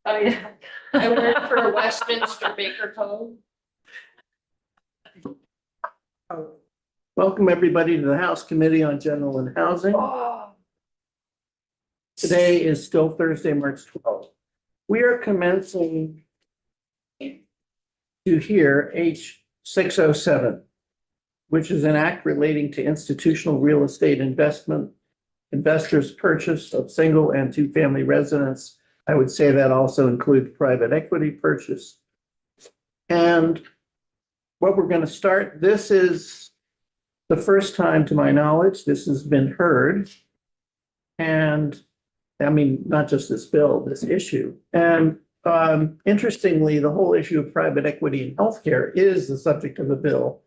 Oh, yeah. I work for Westminster Baker Code. Welcome, everybody, to the House Committee on General and Housing. Oh. Today is still Thursday, March 12th. We are commencing to hear H 607, which is an act relating to institutional real estate investors' purchase of single and two-family residence. I would say that also includes private equity purchase. And what we're going to start, this is the first time, to my knowledge, this has been heard. And I mean, not just this bill, this issue. And interestingly, the whole issue of private equity in healthcare is the subject of the bill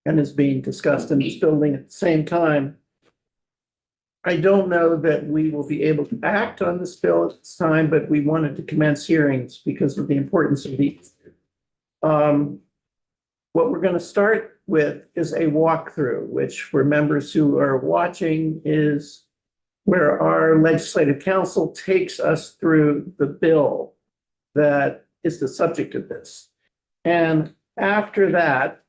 and is being discussed in this building at the same time. I don't know that we will be able to act on this bill at this time, but we wanted to commence hearings because of the importance of these. What we're going to start with is a walkthrough, which for members who are watching is where our legislative council takes us through the bill that is the subject of this. And after that,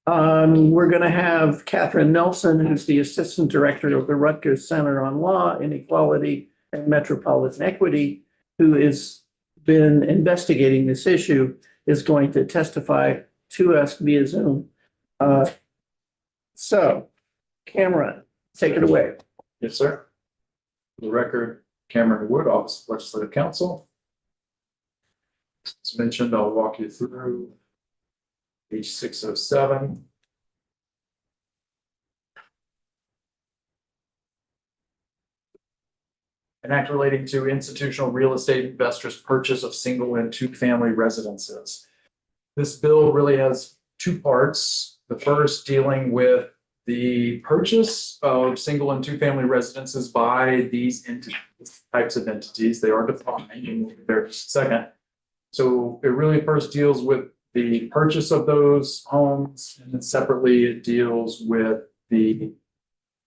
we're going to have Catherine Nelson, who's the Assistant Director of the Rutgers Center on Law, Inequality, and Metropolitan Equity, who has been investigating this issue, is going to testify to us via Zoom. So, Cameron, take it away. Yes, sir. For the record, Cameron Wood, Office of Legislative Counsel. As mentioned, I'll walk you through page 607. An act relating to institutional real estate investors' purchase of single and two-family residences. This bill really has two parts. The first dealing with the purchase of single and two-family residences by these types of entities. They are defined in their second. So it really first deals with the purchase of those homes, and then separately it deals with the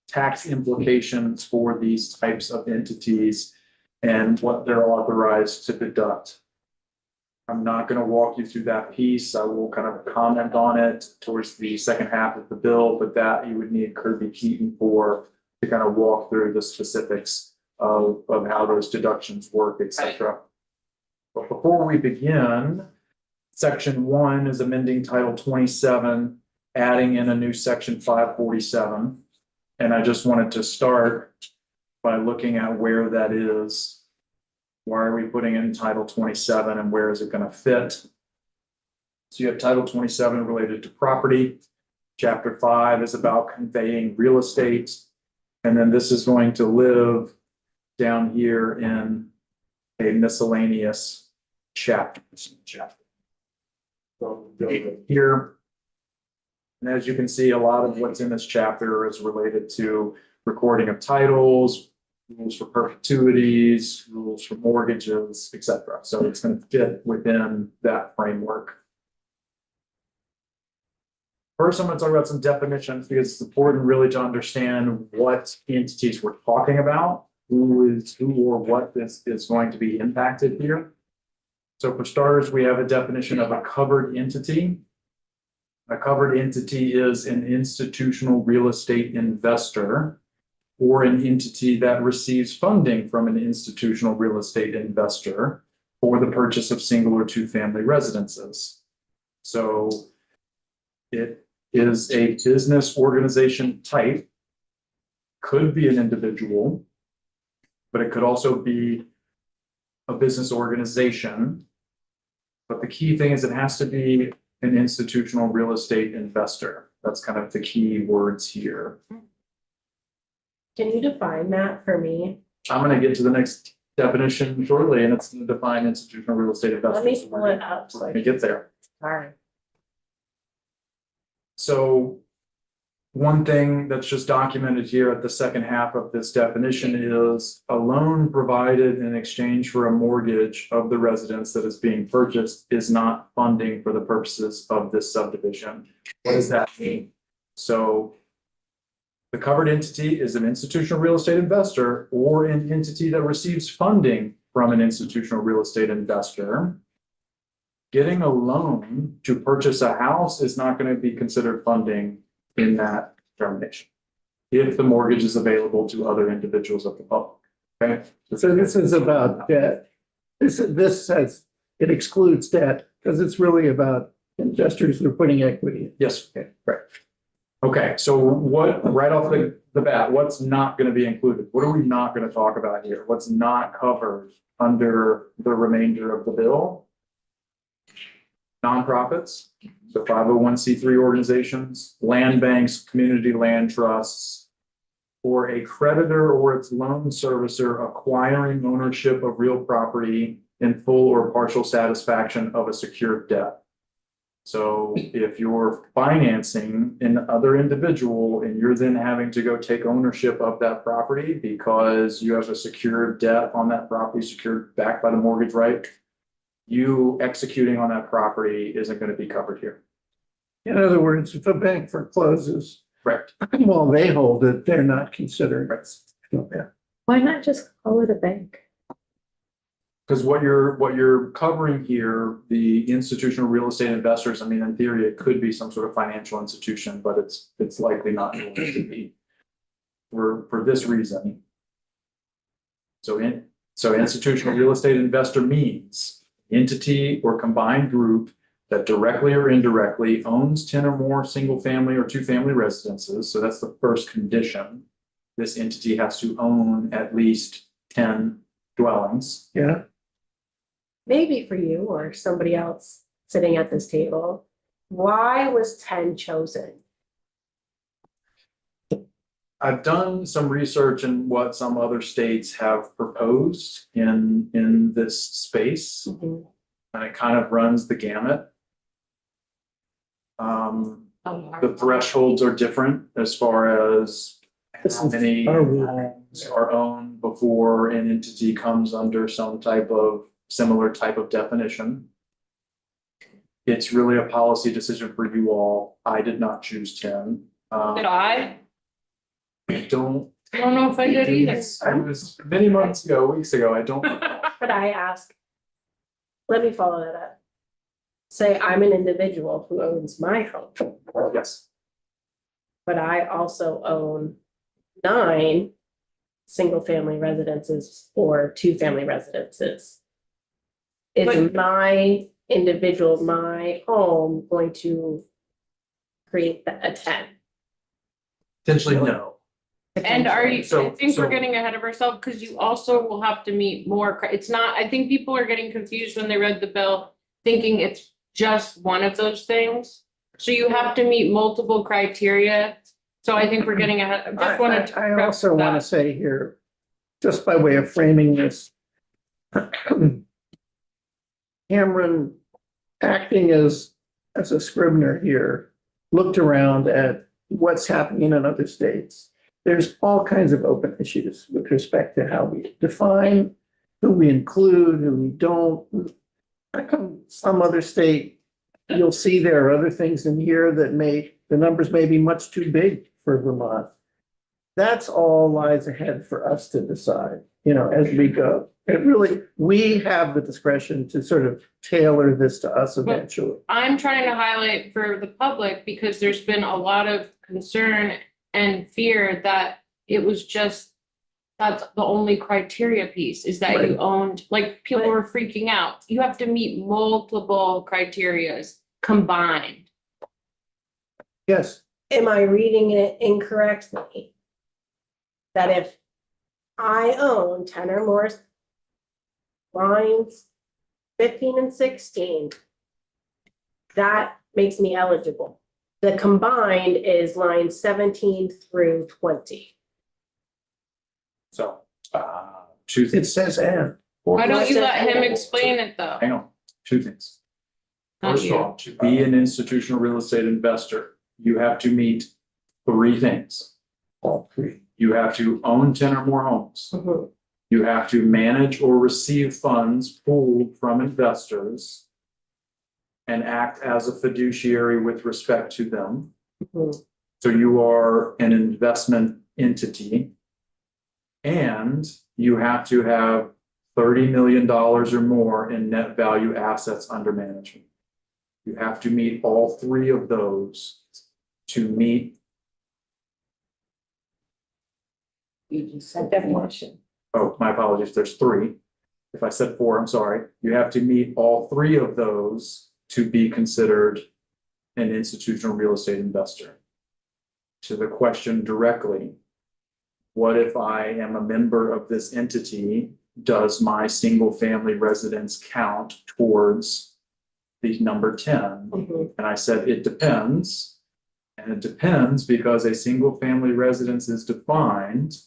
tax implications for these types of entities and what they're authorized to deduct. I'm not going to walk you through that piece. I will kind of comment on it towards the second half of the bill, but that you would need Kirby Keaton for to kind of walk through the specifics of how those deductions work, etc. But before we begin, Section 1 is amending Title 27, adding in a new Section 547. And I just wanted to start by looking at where that is. Why are we putting it in Title 27 and where is it going to fit? So you have Title 27 related to property. Chapter 5 is about conveying real estate. And then this is going to live down here in a miscellaneous chapter. So here, and as you can see, a lot of what's in this chapter is related to recording of titles, rules for perpetuities, rules for mortgages, etc. So it's going to fit within that framework. First, I'm going to talk about some definitions because it's important really to understand what entities we're talking about, who or what this is going to be impacted here. So for starters, we have a definition of a covered entity. A covered entity is an institutional real estate investor or an entity that receives funding from an institutional real estate investor for the purchase of single or two-family residences. So it is a business organization type, could be an individual, but it could also be a business organization. But the key thing is it has to be an institutional real estate investor. That's kind of the key words here. Can you define that for me? I'm going to get to the next definition shortly, and it's going to define institutional real estate investors. Let me pull it up. Let me get there. Sorry. So one thing that's just documented here at the second half of this definition is a loan provided in exchange for a mortgage of the residence that is being purchased is not funding for the purposes of this subdivision. What does that mean? So the covered entity is an institutional real estate investor or an entity that receives funding from an institutional real estate investor. Getting a loan to purchase a house is not going to be considered funding in that determination, if the mortgage is available to other individuals of the public. Okay. So this is about debt. This says it excludes debt because it's really about investors who are putting equity in. Yes, okay, right. Okay, so what, right off the bat, what's not going to be included? What are we not going to talk about here? What's not covered under the remainder of the bill? Nonprofits, so 501c3 organizations, land banks, community land trusts, or a creditor or its loan servicer acquiring ownership of real property in full or partial satisfaction of a secured debt. So if you're financing another individual and you're then having to go take ownership of that property because you have a secured debt on that property secured backed by the mortgage right, you executing on that property isn't going to be covered here. In other words, if a bank forecloses, Correct. while they hold it, they're not considered. Yeah. Why not just call it a bank? Because what you're covering here, the institutional real estate investors, I mean, in theory, it could be some sort of financial institution, but it's likely not going to be for this reason. So institutional real estate investor means entity or combined group that directly or indirectly owns 10 or more single family or two family residences. So that's the first condition. This entity has to own at least 10 dwellings. Yeah. Maybe for you or somebody else sitting at this table, why was 10 chosen? I've done some research in what some other states have proposed in this space, and it kind of runs the gamut. The thresholds are different as far as how many homes are owned before an entity comes under some type of similar type of definition. It's really a policy decision for you all. I did not choose 10. Did I? I don't. I don't know if I did either. I was many months ago, weeks ago. I don't. But I ask, let me follow that up. Say I'm an individual who owns my home, Yes. but I also own 9 single-family residences or 2-family residences. Is But- my individual, my home going to create a 10? Potentially no. And are you, I So- think we're so- getting ahead of ourselves because you also will have to meet more, it's not, I think people are getting confused when they read the bill, thinking it's just one of those things. So you have to meet multiple criteria. So I think we're getting ahead, I just wanted to. I also want to preface say here, just by way of framing this, Cameron, acting as a scrivener here, looked around at what's happening in other states. There's all kinds of open issues with respect to how we define, who we include, who we don't. Some other state, you'll see there are other things in here that the numbers may be much too big for Vermont. That's all lies ahead for us to decide, as we go. It really, we have the discretion to sort of tailor this to us eventually. I'm trying to highlight for the public because there's been a lot of concern and fear that it was just, that's the only criteria piece is that you Right. owned, like people But- were freaking out. You have to meet multiple criterias combined. Yes, Am I reading it incorrectly? That if I own 10 or more lines 15 and 16, that makes me eligible. The combined is line 17 through 20. So, two it things. says and. Why don't you Well, let him that's- explain it though? Hang on, two things. Not First of you. all, to be an institutional real estate investor, you have to meet 3 things. All 3. You have to own 10 or more homes. Mhm. You have to manage or receive funds pooled from investors and act as a fiduciary with respect to them. Mhm. So you are an investment entity. And you have to have $30 million or more in net value assets under management. You have to meet all three of those to meet. You just said Definition. Oh, my apologies, there's three. If I said four, I'm sorry. You have to meet all three of those to be considered an institutional real estate investor. To the question directly, what if I am a member of this entity? Does my single family residence count towards the number 10? Mhm. And I said, it depends. And it depends because a single family residence is defined,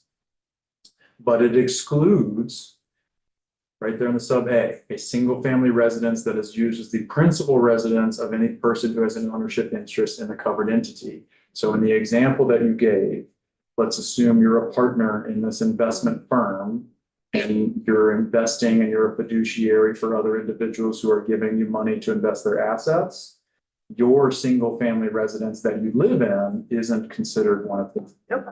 but it excludes, right there in the sub A single family residence that is used as the principal residence of any person who has an ownership interest in the covered entity. So in the example that you gave, let's assume you're a partner in this investment firm and you're investing and you're a fiduciary for other individuals who are giving you money to invest their assets. Your single family residence that you live in isn't considered one of them. Okay.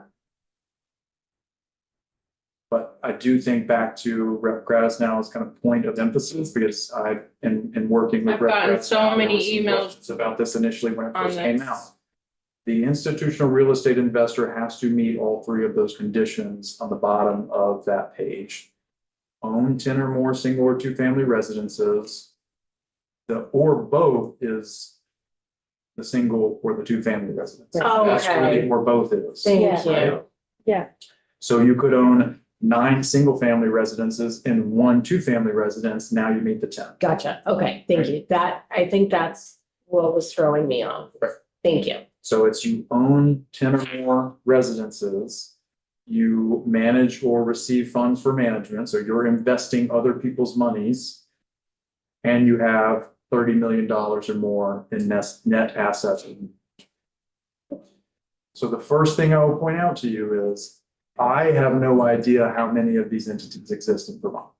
But I do think back to Rep. Gratis now as kind of point of emphasis because I've in working with I've Rep. gotten Gratis so now, there many were some emails questions about this initially when it on first came this. out. The institutional real estate investor has to meet all three of those conditions on the bottom of that page. Own 10 or more single or two family residences. The or both is the single or the two family residence. Oh, That's where okay. the or both is. Thank Right? you. So you could own 9 single family residences and 1 two-family residence. Now you meet the 10. Gotcha. Okay, thank you. That, I think that's what was throwing me off. Right. Thank you. So it's you own 10 or more residences. You manage or receive funds for management. So you're investing other people's monies. And you have $30 million or more in net assets. So the first thing I will point out to you is I have no idea how many of these entities exist in Vermont.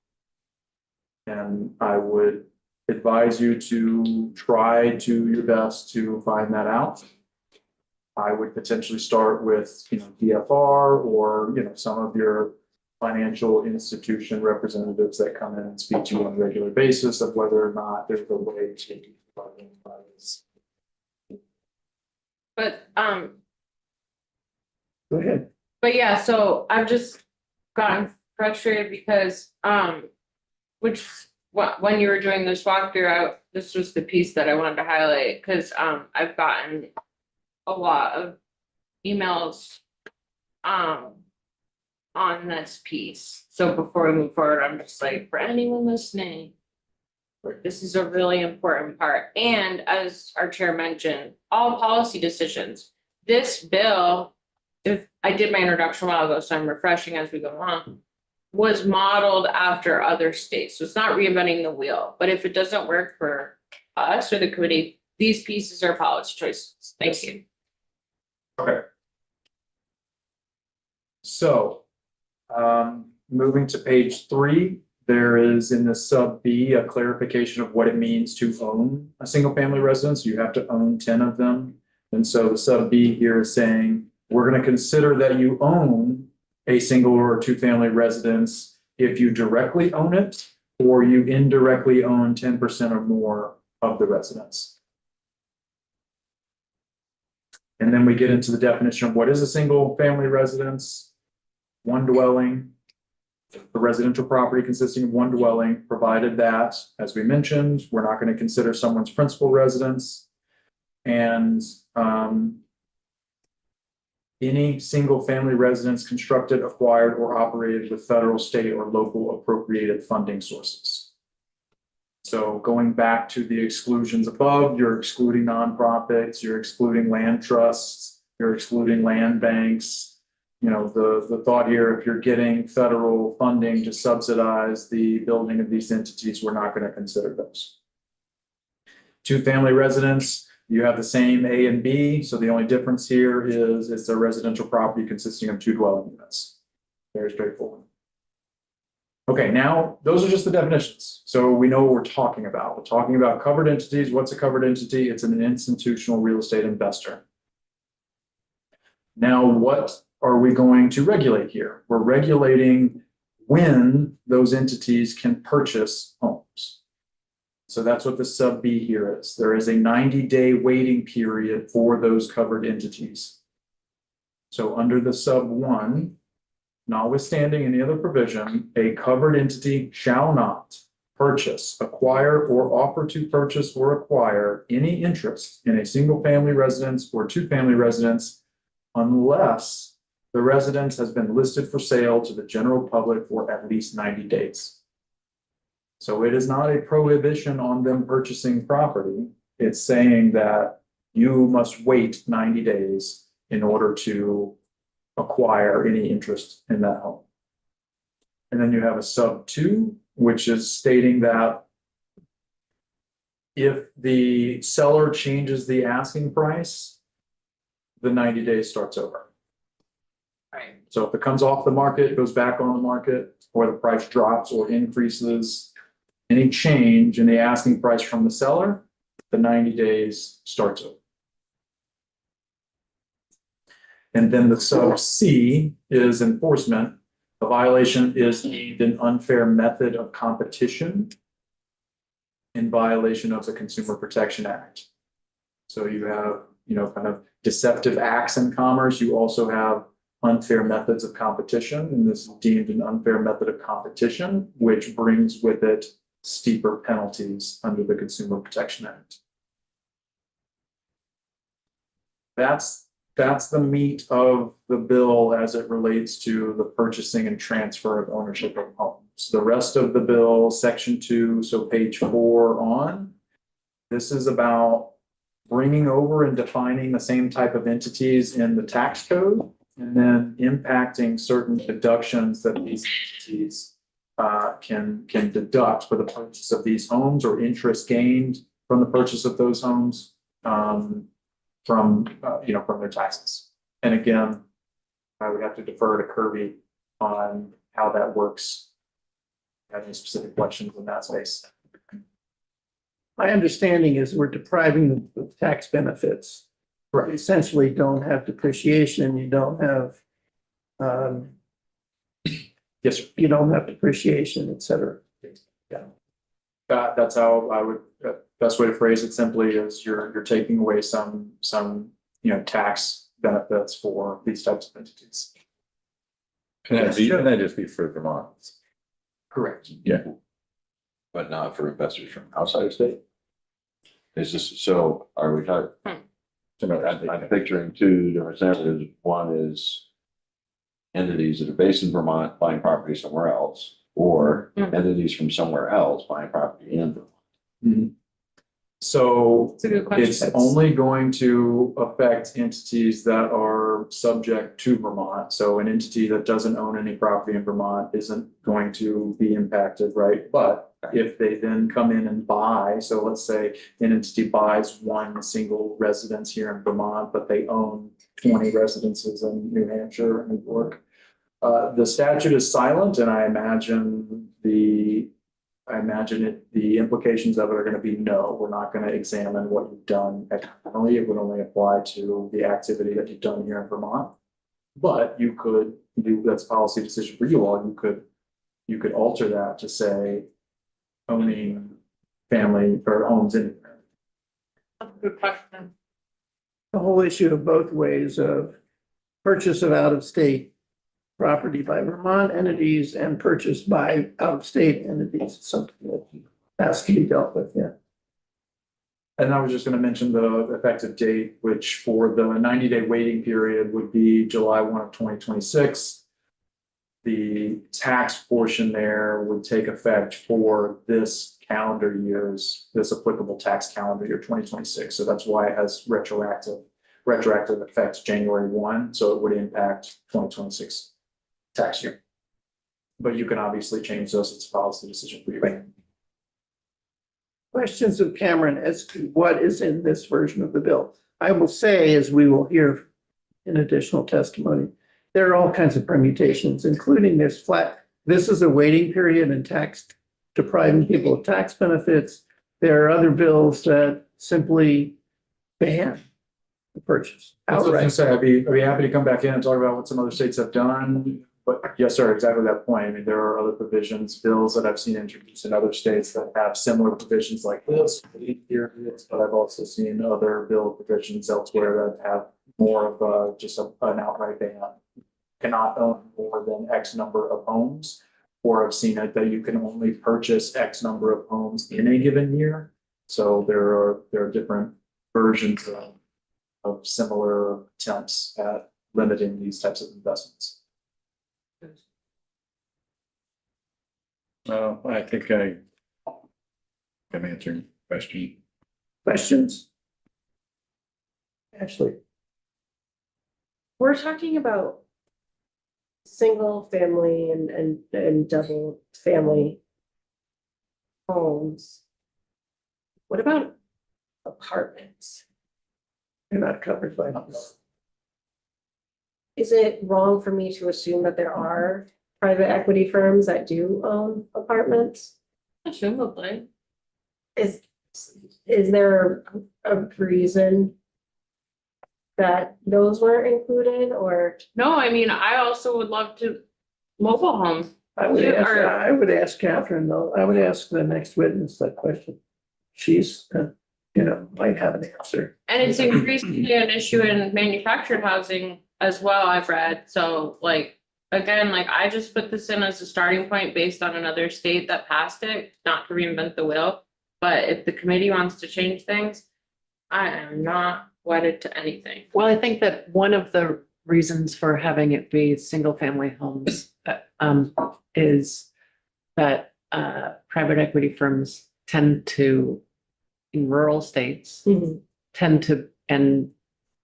And I would advise you to try to your best to find that out. I would potentially start with, DFR or, some of your financial institution representatives that come in and speak to you on a regular basis of whether or not there's a way to. But, Go ahead. but yeah, so I've just gotten frustrated because, when you were doing this walkthrough, this was the piece that I wanted to highlight, cause, I've gotten a lot of emails, on this piece. So before we move forward, I'm just like, for anyone listening, this is a really important part. And as our chair mentioned, all policy decisions, this bill, if I did my introduction a while ago, so I'm refreshing as we go along, was modeled after other states. So it's not reinventing the wheel, but if it doesn't work for us or the committee, these pieces are policy choices. Thank you. Okay. So, moving to page 3, there is in the sub B a clarification of what it means to own a single family residence. You have to own 10 of them. And so the sub B here is saying, we're going to consider that you own a single or two family residence if you directly own it or you indirectly own 10% or more of the residence. And then we get into the definition of what is a single family residence. One dwelling, the residential property consisting of one dwelling, provided that, as we mentioned, we're not going to consider someone's principal residence. And any single family residence constructed, acquired, or operated with federal, state, or local appropriated funding sources. So going back to the exclusions above, you're excluding nonprofits, you're excluding land trusts, you're excluding land banks. The thought here, if you're getting federal funding to subsidize the building of these entities, we're not going to consider those. Two family residence, you have the same A and B. So the only difference here is it's a residential property consisting of 2 dwelling units. Very straightforward. Okay, now those are just the definitions. So we know what we're talking about. We're talking about covered entities. What's a covered entity? It's an institutional real estate investor. Now, what are we going to regulate here? We're regulating when those entities can purchase homes. So that's what the sub B here is. There is a 90-day waiting period for those covered entities. So under the sub 1, notwithstanding any other provision, a covered entity shall not purchase, acquire, or offer to purchase or acquire any interest in a single-family residence or two-family residence unless the residence has been listed for sale to the general public for at least 90 days. So it is not a prohibition on them purchasing property. It's saying that you must wait 90 days in order to acquire any interest in that home. And then you have a sub 2, which is stating that if the seller changes the asking price, the 90 days starts over. Right. So if it comes off the market, goes back on the market, or the price drops or increases, any change in the asking price from the seller, the 90 days starts over. And then the sub C is enforcement. The violation is deemed an unfair method of competition in violation of the Consumer Protection Act. So you have, kind of deceptive acts in commerce. You also have unfair methods of competition, and this is deemed an unfair method of competition, which brings with it steeper penalties under the Consumer Protection Act. That's the meat of the bill as it relates to the purchasing and transfer of ownership of homes. The rest of the bill, section 2, so page 4 on, this is about bringing over and defining the same type of entities in the tax code, and then impacting certain deductions that these entities can deduct for the purchase of these homes or interest gained from the purchase of those homes. From their taxes. And again, I would have to defer to Kirby on how that works. Have any specific questions in that space? My understanding is we're depriving them of tax benefits. You essentially don't have depreciation, you don't have, Yes, sir. you don't have depreciation, et cetera. Yeah. That's how I would, best way to phrase it simply is you're taking away some tax benefits for these types of entities. Can that just be for Vermont, Correct. but not for investors from outside of state? Is this, so are we talking? I'm picturing two different scenarios. One is entities that are based in Vermont buying property somewhere else, or entities from somewhere else buying property in Vermont. Mm-hmm. So It's a good question. it's only going to affect entities that are subject to Vermont. So an entity that doesn't own any property in Vermont isn't going to be impacted, right? But if they then come in and buy, so let's say an entity buys one single residence here in Vermont, but they own 20 residences in New Hampshire and New York. The statute is silent, and I imagine the implications of it are going to be no, we're not going to examine what you've done externally. It would only apply to the activity that you've done here in Vermont. But you could do, that's a policy decision for you all. You could alter that to say owning family or homes in. That's a good question. The whole issue of both ways of purchase of out-of-state property by Vermont entities and purchase by out-of-state entities is something that has to be dealt with, yeah. And I was just going to mention the effective date, which for the 90-day waiting period would be July 1 of 2026. The tax portion there would take effect for this applicable tax calendar year 2026. So that's why it has retroactive effect January 1. So it would impact 2026 tax year. But you can obviously change those. It's a policy decision for you. Right. Questions of Cameron as to what is in this version of the bill. I will say, as we will hear in additional testimony, there are all kinds of permutations, including this is a waiting period and tax depriving people of tax benefits. There are other bills that simply ban the purchase I was going to outright. say, I'd be happy to come back in and talk about what some other states have done. But yes, sir, exactly that point. I mean, there are other provisions, bills that I've seen introduced in other states that have similar provisions like this, periods, but I've also seen other bill provisions elsewhere that have more of just an outright ban. Cannot own more than X number of homes, or I've seen it that you can only purchase X number of homes in a given year. So there are different versions of similar attempts at limiting these types of investments. I think I'm answering the question. Questions? Ashley? We're talking about single family and double family homes. What about apartments? You're not covered by this. Is it wrong for me to assume that there are private equity firms that do own apartments? Presumably. Is there a reason that those weren't included, or? No, I mean, I also would love to mobile home. I would Yeah, ask, or- I would ask Catherine though, I would ask the next witness that question. She's, might have an answer. And it's increasingly an issue in manufactured housing as well, I've read. So like, again, like I just put this in as a starting point based on another state that passed it, not to reinvent the wheel. But if the committee wants to change things, I am not wedded to anything. Well, I think that one of the reasons for having it be single family homes is that private equity firms tend to, in rural states, and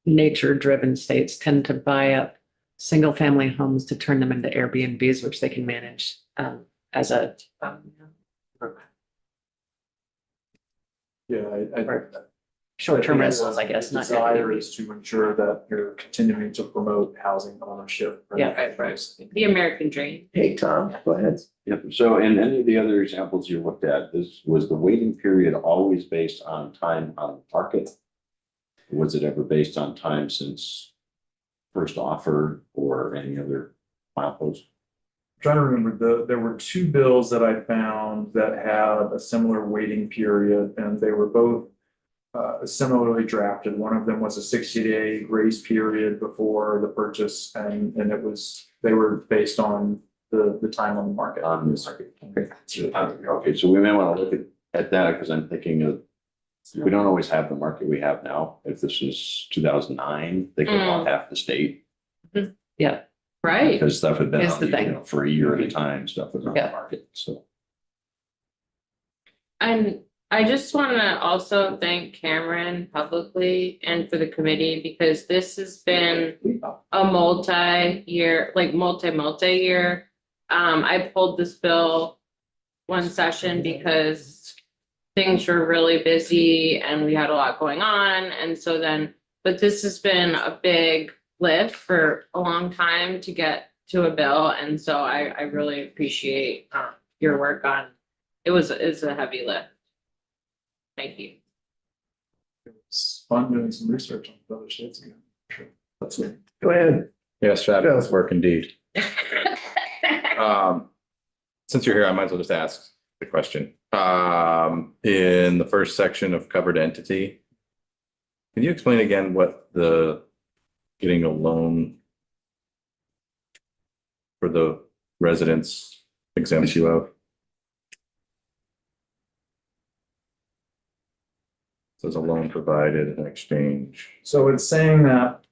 nature driven states tend to buy up single family homes to turn them into Airbnbs, which they can manage as a Yeah, short-term I think rentals, I the guess, not desire Airbnb. is to ensure that you're continuing to promote housing ownership. Yeah, right. The American dream. Hey, Tom, go ahead. Yep, so in any of the other examples you looked at, was the waiting period always based on time on the market? Was it ever based on time since first offer or any other milepost? Trying to remember, there were two bills that I found that had a similar waiting period, and they were both similarly drafted. One of them was a 60-day grace period before the purchase, and they were based on the time on the market. On the market. Okay, so we may want to look at that because I'm thinking of, we don't always have the market we have now. If this is 2009, they could have half the state. Yeah, Right. Because stuff had been Is on, the thing. for a year at a time, stuff was on the Yeah. market, so. And I just want to also thank Cameron publicly and for the committee because this has been a multi-year, like multi-year. I pulled this bill one session because things were really busy and we had a lot going on. And so then, but this has been a big lift for a long time to get to a bill. And so I really appreciate your work on, it's a heavy lift. Thank you. It's fun doing some research on other states again. Sure. That's it. Go ahead. Yes, fabulous work indeed. Since you're here, I might as well just ask the question. In the first section of covered entity, can you explain again what the getting a loan for the residents exempts you of? There's a loan provided in exchange. So it's saying that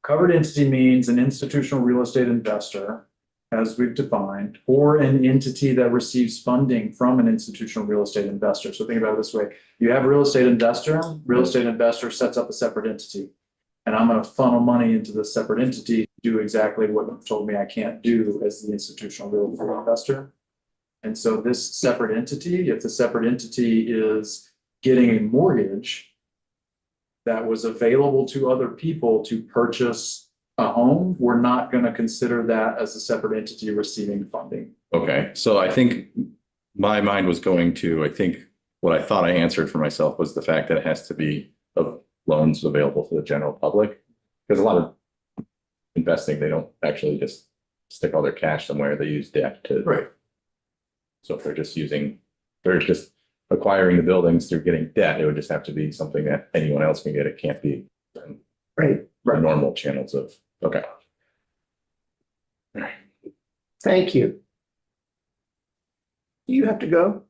covered entity means an institutional real estate investor, as we've defined, or an entity that receives funding from an institutional real estate investor. So think about it this way. You have a real estate investor sets up a separate entity. And I'm going to funnel money into the separate entity to do exactly what you've told me I can't do as the institutional real estate investor. And so this separate entity, if the separate entity is getting a mortgage that was available to other people to purchase a home, we're not going to consider that as a separate entity receiving funding. Okay, so I think my mind was going to, I think what I thought I answered for myself was the fact that it has to be of loans available to the general public. Because a lot of investing, they don't actually just stick all their cash somewhere, they use debt to. Right. So if they're just acquiring the buildings through getting debt, it would just have to be something that anyone else can get. It can't be Right. normal channels of, okay. Thank you. You have to go?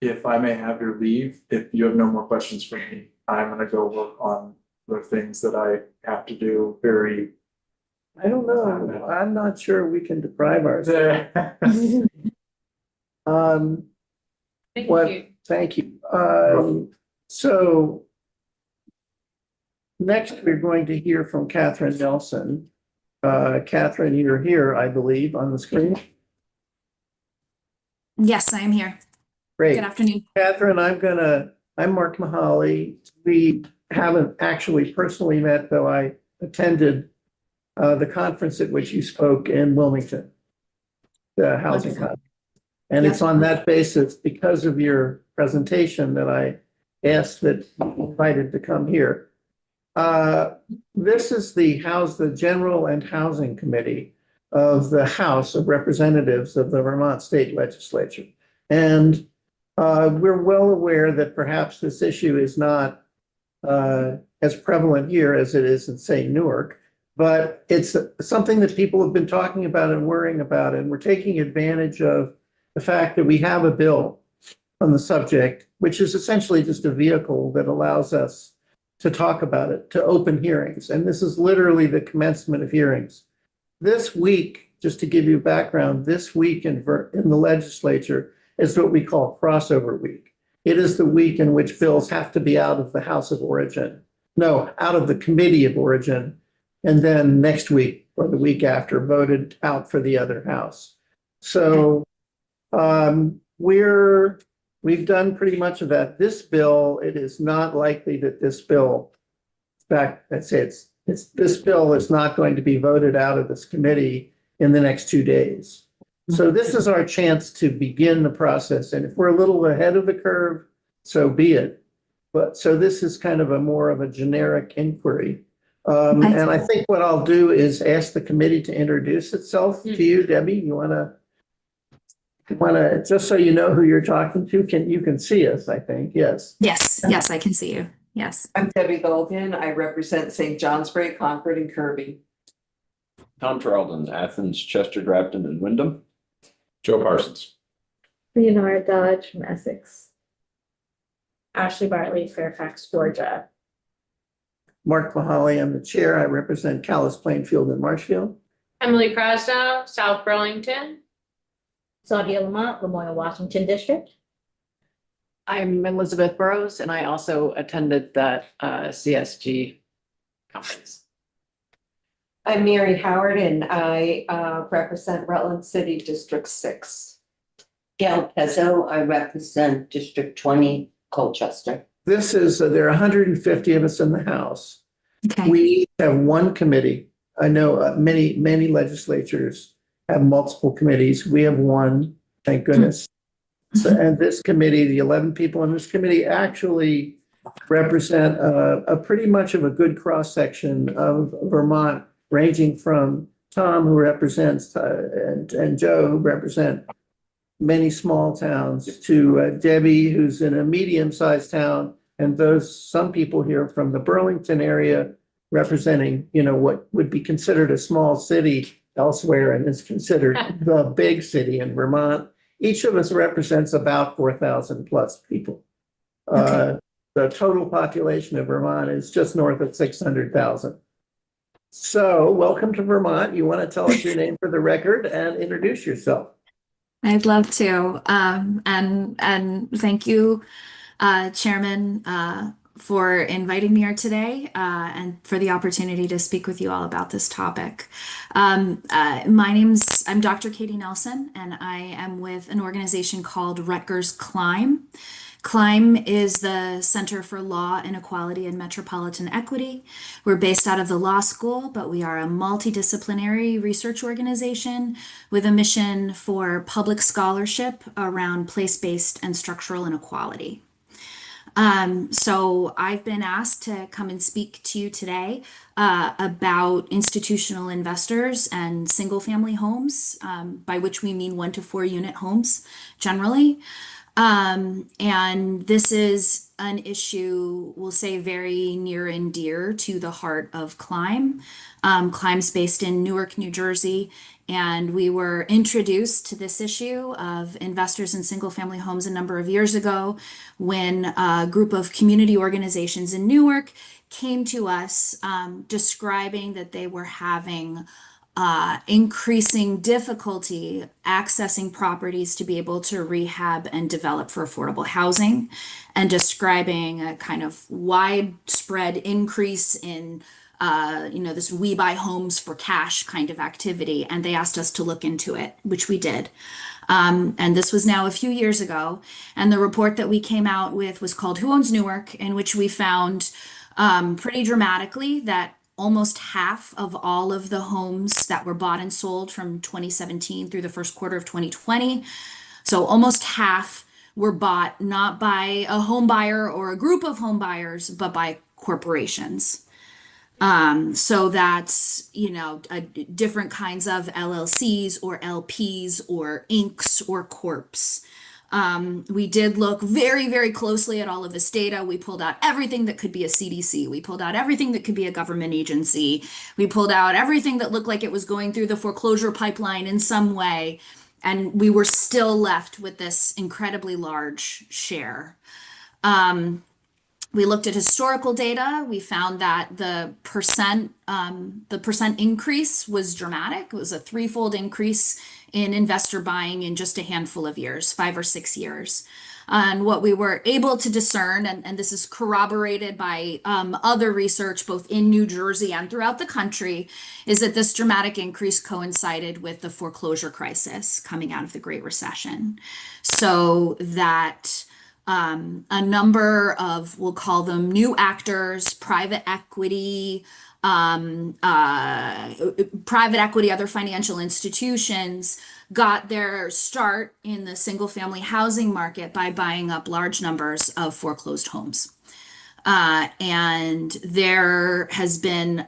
If I may have your leave, if you have no more questions for me, I'm gonna go work on the things that I have to do very. I don't know. I'm not sure we can deprive ourselves. Thank What- you. Thank you. So next, we're going to hear from Catherine Nelson. Catherine, you're here, I believe, on the screen. Yes, I am here. Great. Good afternoon. Catherine, I'm Mark Mahaly. We haven't actually personally met, though I attended the conference at which you spoke in Wilmington, the housing Wonderful. conference. And it's on that basis, because of your presentation, that I asked that you be invited to come here. This is the General and Housing Committee of the House of Representatives of the Vermont State Legislature. And we're well aware that perhaps this issue is not as prevalent here as it is in, say, Newark, but it's something that people have been talking about and worrying about, and we're taking advantage of the fact that we have a bill on the subject, which is essentially just a vehicle that allows us to talk about it, to open hearings. And this is literally the commencement of hearings. This week, just to give you background, this week in the legislature is what we call crossover week. It is the week in which bills have to be out of the House of Origin, no, out of the Committee of Origin, and then next week or the week after voted out for the other house. So we've done pretty much of that. This bill, it is not likely that this bill, in fact, I'd say this bill is not going to be voted out of this committee in the next 2 days. So this is our chance to begin the process. And if we're a little ahead of the curve, so be it. But so this is kind of more of a generic inquiry. And I think what I'll do is ask the committee to introduce itself to you. Debbie, you want to, just so you know who you're talking to, you can see us, I think, yes. Yes, I can see you. Yes. I'm Debbie Golgan. I represent St. Johnsbury, Concord, and Kirby. Tom Charlton, Athens, Chester, Grafton, and Wyndham. Joe Parsons. Leonora Dodge from Essex. Ashley Bartley, Fairfax, Georgia. Mark Mahaly, I'm the chair. I represent Calais, Plainfield, and Marshfield. Emily Krasnow, South Burlington. Claudia Lamont, Lemoyle, Washington District. I'm Elizabeth Burrows, and I also attended that CSG conference. I'm Mary Howard and I represent Rutland City District 6. Gail Pezzo, I represent District 20, Colchester. This is, there are 150 of us in the House. Okay. We each have one committee. I know many legislatures have multiple committees. We have one, thank goodness. So, and this committee, the 11 people in this committee actually represent a pretty much of a good cross-section of Vermont, ranging from Tom, who represents, and Joe, who represent many small towns, to Debbie, who's in a medium-sized town, and some people here from the Burlington area representing, what would be considered a small city elsewhere and is considered the big city in Vermont. Each of us represents about 4,000 plus people. Okay. The total population of Vermont is just north of 600,000. So welcome to Vermont. You want to tell us your name for the record and introduce yourself? I'd love to. And thank you, Chairman, for inviting me here today and for the opportunity to speak with you all about this topic. I'm Dr. Katie Nelson, and I am with an organization called Rutgers Climb. Climb is the Center for Law, Inequality, and Metropolitan Equity. We're based out of the law school, but we are a multidisciplinary research organization with a mission for public scholarship around place-based and structural inequality. So I've been asked to come and speak to you today about institutional investors and single family homes, by which we mean 1 to 4 unit homes generally. And this is an issue, we'll say, very near and dear to the heart of Climb. Climb's based in Newark, New Jersey, and we were introduced to this issue of investors in single family homes a number of years ago when a group of community organizations in Newark came to us describing that they were having increasing difficulty accessing properties to be able to rehab and develop for affordable housing, and describing a kind of widespread increase in this we buy homes for cash kind of activity. And they asked us to look into it, which we did. And this was now a few years ago. And the report that we came out with was called Who Owns Newark?, in which we found pretty dramatically that almost half of all of the homes that were bought and sold from 2017 through the first quarter of 2020, so almost half were bought not by a home buyer or a group of home buyers, but by corporations. So that's, different kinds of LLCs or LPs or Incs or Corps. We did look very, very closely at all of this data. We pulled out everything that could be a CDC. We pulled out everything that could be a government agency. We pulled out everything that looked like it was going through the foreclosure pipeline in some way. And we were still left with this incredibly large share. We looked at historical data. We found that the percent increase was dramatic. It was a threefold increase in investor buying in just a handful of years, 5 or 6 years. And what we were able to discern, and this is corroborated by other research both in New Jersey and throughout the country, is that this dramatic increase coincided with the foreclosure crisis coming out of the Great Recession. So that a number of, we'll call them new actors, private equity, other financial institutions, got their start in the single family housing market by buying up large numbers of foreclosed homes. And there has been,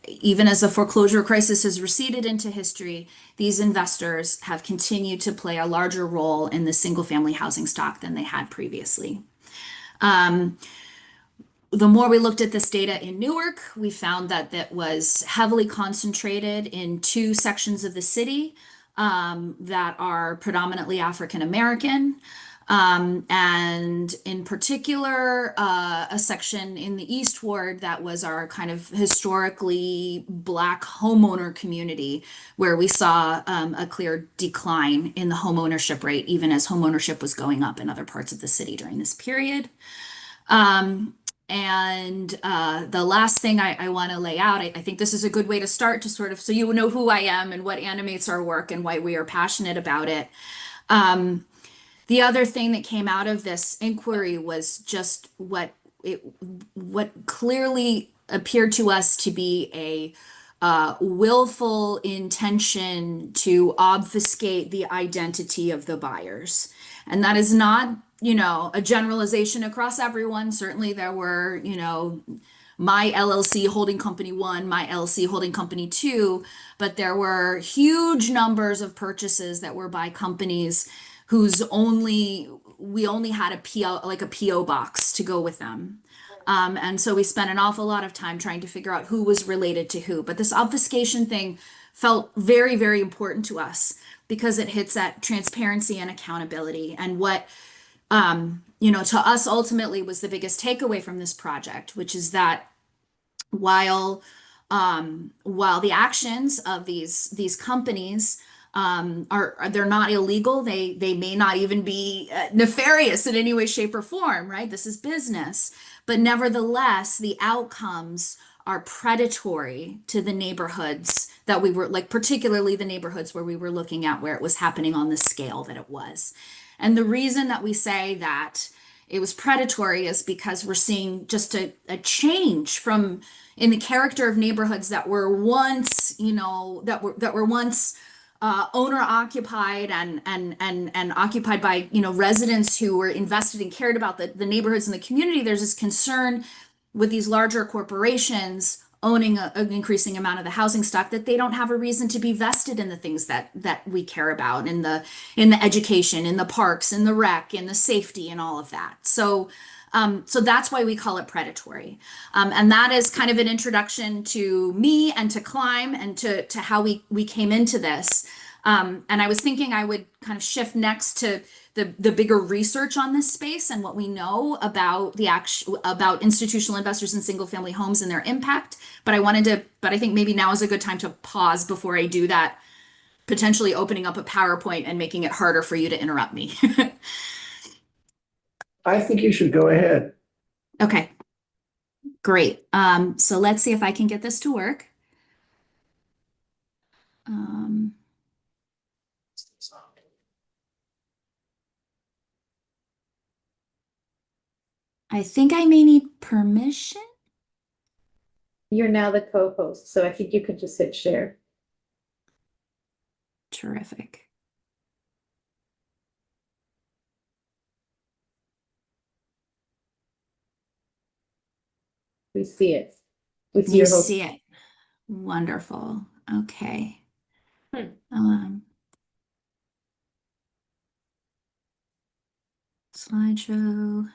even as the foreclosure crisis has receded into history, these investors have continued to play a larger role in the single family housing stock than they had previously. The more we looked at this data in Newark, we found that that was heavily concentrated in 2 sections of the city that are predominantly African American. And in particular, a section in the East Ward that was our kind of historically Black homeowner community, where we saw a clear decline in the homeownership rate, even as homeownership was going up in other parts of the city during this period. And the last thing I want to lay out, I think this is a good way to start to sort of, so you know who I am and what animates our work and why we are passionate about it. The other thing that came out of this inquiry was just what clearly appeared to us to be a willful intention to obfuscate the identity of the buyers. And that is not, a generalization across everyone. Certainly there were, my LLC holding company 1, my LLC holding company 2, but there were huge numbers of purchases that were by companies whose we only had a PO box to go with them. And so we spent an awful lot of time trying to figure out who was related to who. But this obfuscation thing felt very, very important to us because it hits at transparency and accountability, and what, to us ultimately was the biggest takeaway from this project, which is that while the actions of these companies they're not illegal, they may not even be nefarious in any way, shape, or form, right? This is business. But nevertheless, the outcomes are predatory to the neighborhoods that we were, like particularly the neighborhoods where we were looking at, where it was happening on the scale that it was. And the reason that we say that it was predatory is because we're seeing just a change in the character of neighborhoods that were once, that were once owner occupied and occupied by, you know, residents who were invested and cared about the neighborhoods and the community. There's this concern with these larger corporations owning an increasing amount of the housing stock that they don't have a reason to be vested in the things that we care about, in the education, in the parks, in the rec, in the safety, and all of that. So that's why we call it predatory. And that is kind of an introduction to me and to Climb and to how we came into this. And I was thinking I would kind of shift next to the bigger research on this space and what we know about about institutional investors in single family homes and their impact. But I think maybe now is a good time to pause before I do that, potentially opening up a PowerPoint and making it harder for you to interrupt me. I think you should go ahead. Okay, great. So let's see if I can get this to work. I think I may need permission. You're now the co-host, so I think you could just hit share. Terrific. We see it. We see You your whole. see it. Wonderful. Okay. Slideshow.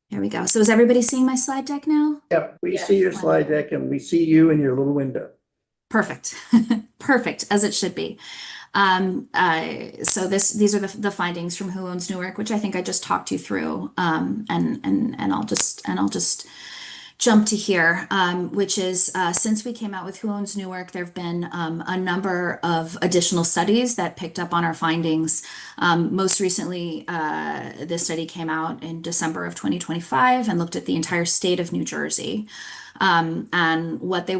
There we go. So is everybody seeing my slide deck now? Yep, we Yes. see your slide deck and we see you in your little window. Perfect. Perfect, as it should be. So these are the findings from Who Owns Newark, which I think I just talked you through. And I'll just jump to here, which is since we came out with Who Owns Newark, there have been a number of additional studies that picked up on our findings. Most recently, this study came out in December of 2025 and looked at the entire state of New Jersey. And what they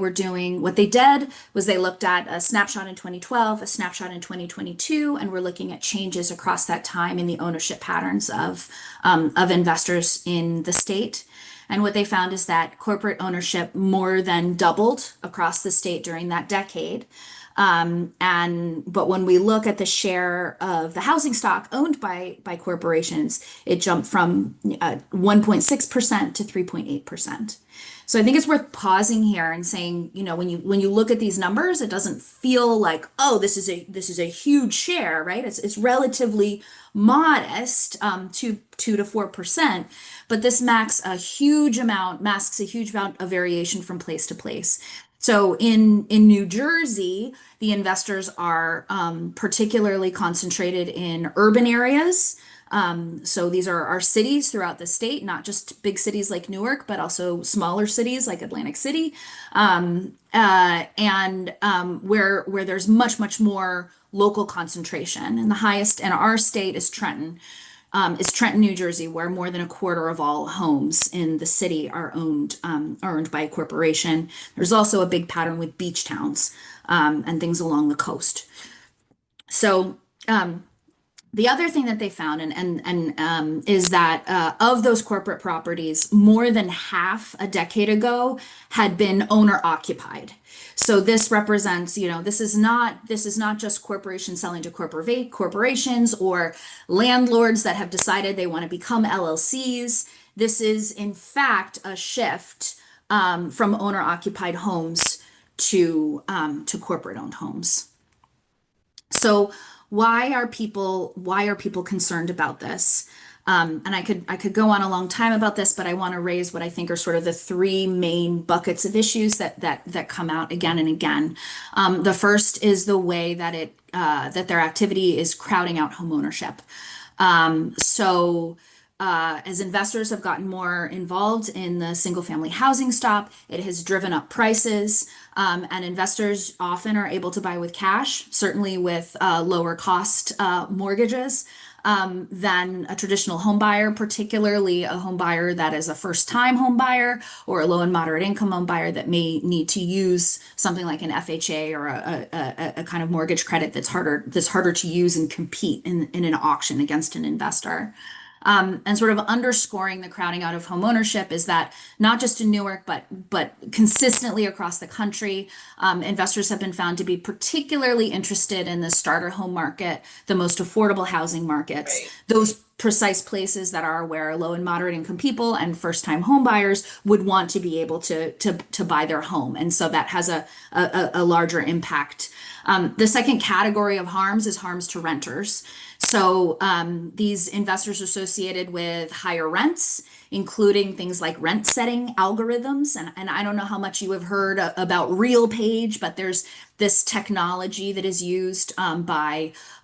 did was they looked at a snapshot in 2012, a snapshot in 2022, and we're looking at changes across that time in the ownership patterns of investors in the state. And what they found is that corporate ownership more than doubled across the state during that decade. But when we look at the share of the housing stock owned by corporations, it jumped from 1.6% to 3.8%. So I think it's worth pausing here and saying, you know, when you look at these numbers, it doesn't feel like, oh, this is a huge share, right? It's relatively modest, 2 to 4%, but this masks a huge amount of variation from place to place. So in New Jersey, the investors are particularly concentrated in urban areas. So these are our cities throughout the state, not just big cities like Newark, but also smaller cities like Atlantic City, and where there's much more local concentration. And the highest in our state is Trenton, New Jersey, where more than a quarter of all homes in the city are owned by a corporation. There's also a big pattern with beach towns and things along the coast. So the other thing that they found is that of those corporate properties, more than half a decade ago had been owner occupied. So this represents, you know, this is not just corporations selling to corporations or landlords that have decided they want to become LLCs. This is in fact a shift from owner occupied homes to corporate owned homes. So why are people concerned about this? And I could go on a long time about this, but I want to raise what I think are sort of the three main buckets of issues that come out again and again. The first is the way that that their activity is crowding out homeownership. As investors have gotten more involved in the single family housing stock, it has driven up prices, and investors often are able to buy with cash, certainly with lower cost mortgages than a traditional home buyer, particularly a home buyer that is a first time home buyer or a low and moderate income home buyer that may need to use something like an FHA or a kind of mortgage credit that's harder to use and compete in an auction against an investor. And sort of underscoring the crowding out of homeownership is that not just in Newark, but consistently across the country, investors have been found to be particularly interested in the starter home market, the most affordable housing markets, those precise places that are where low and moderate income people and first time home buyers would want to be able to buy their home. And so that has a larger impact. The second category of harms is harms to renters. So these investors are associated with higher rents, including things like rent setting algorithms. And I don't know how much you have heard about RealPage, but there's this technology that is used and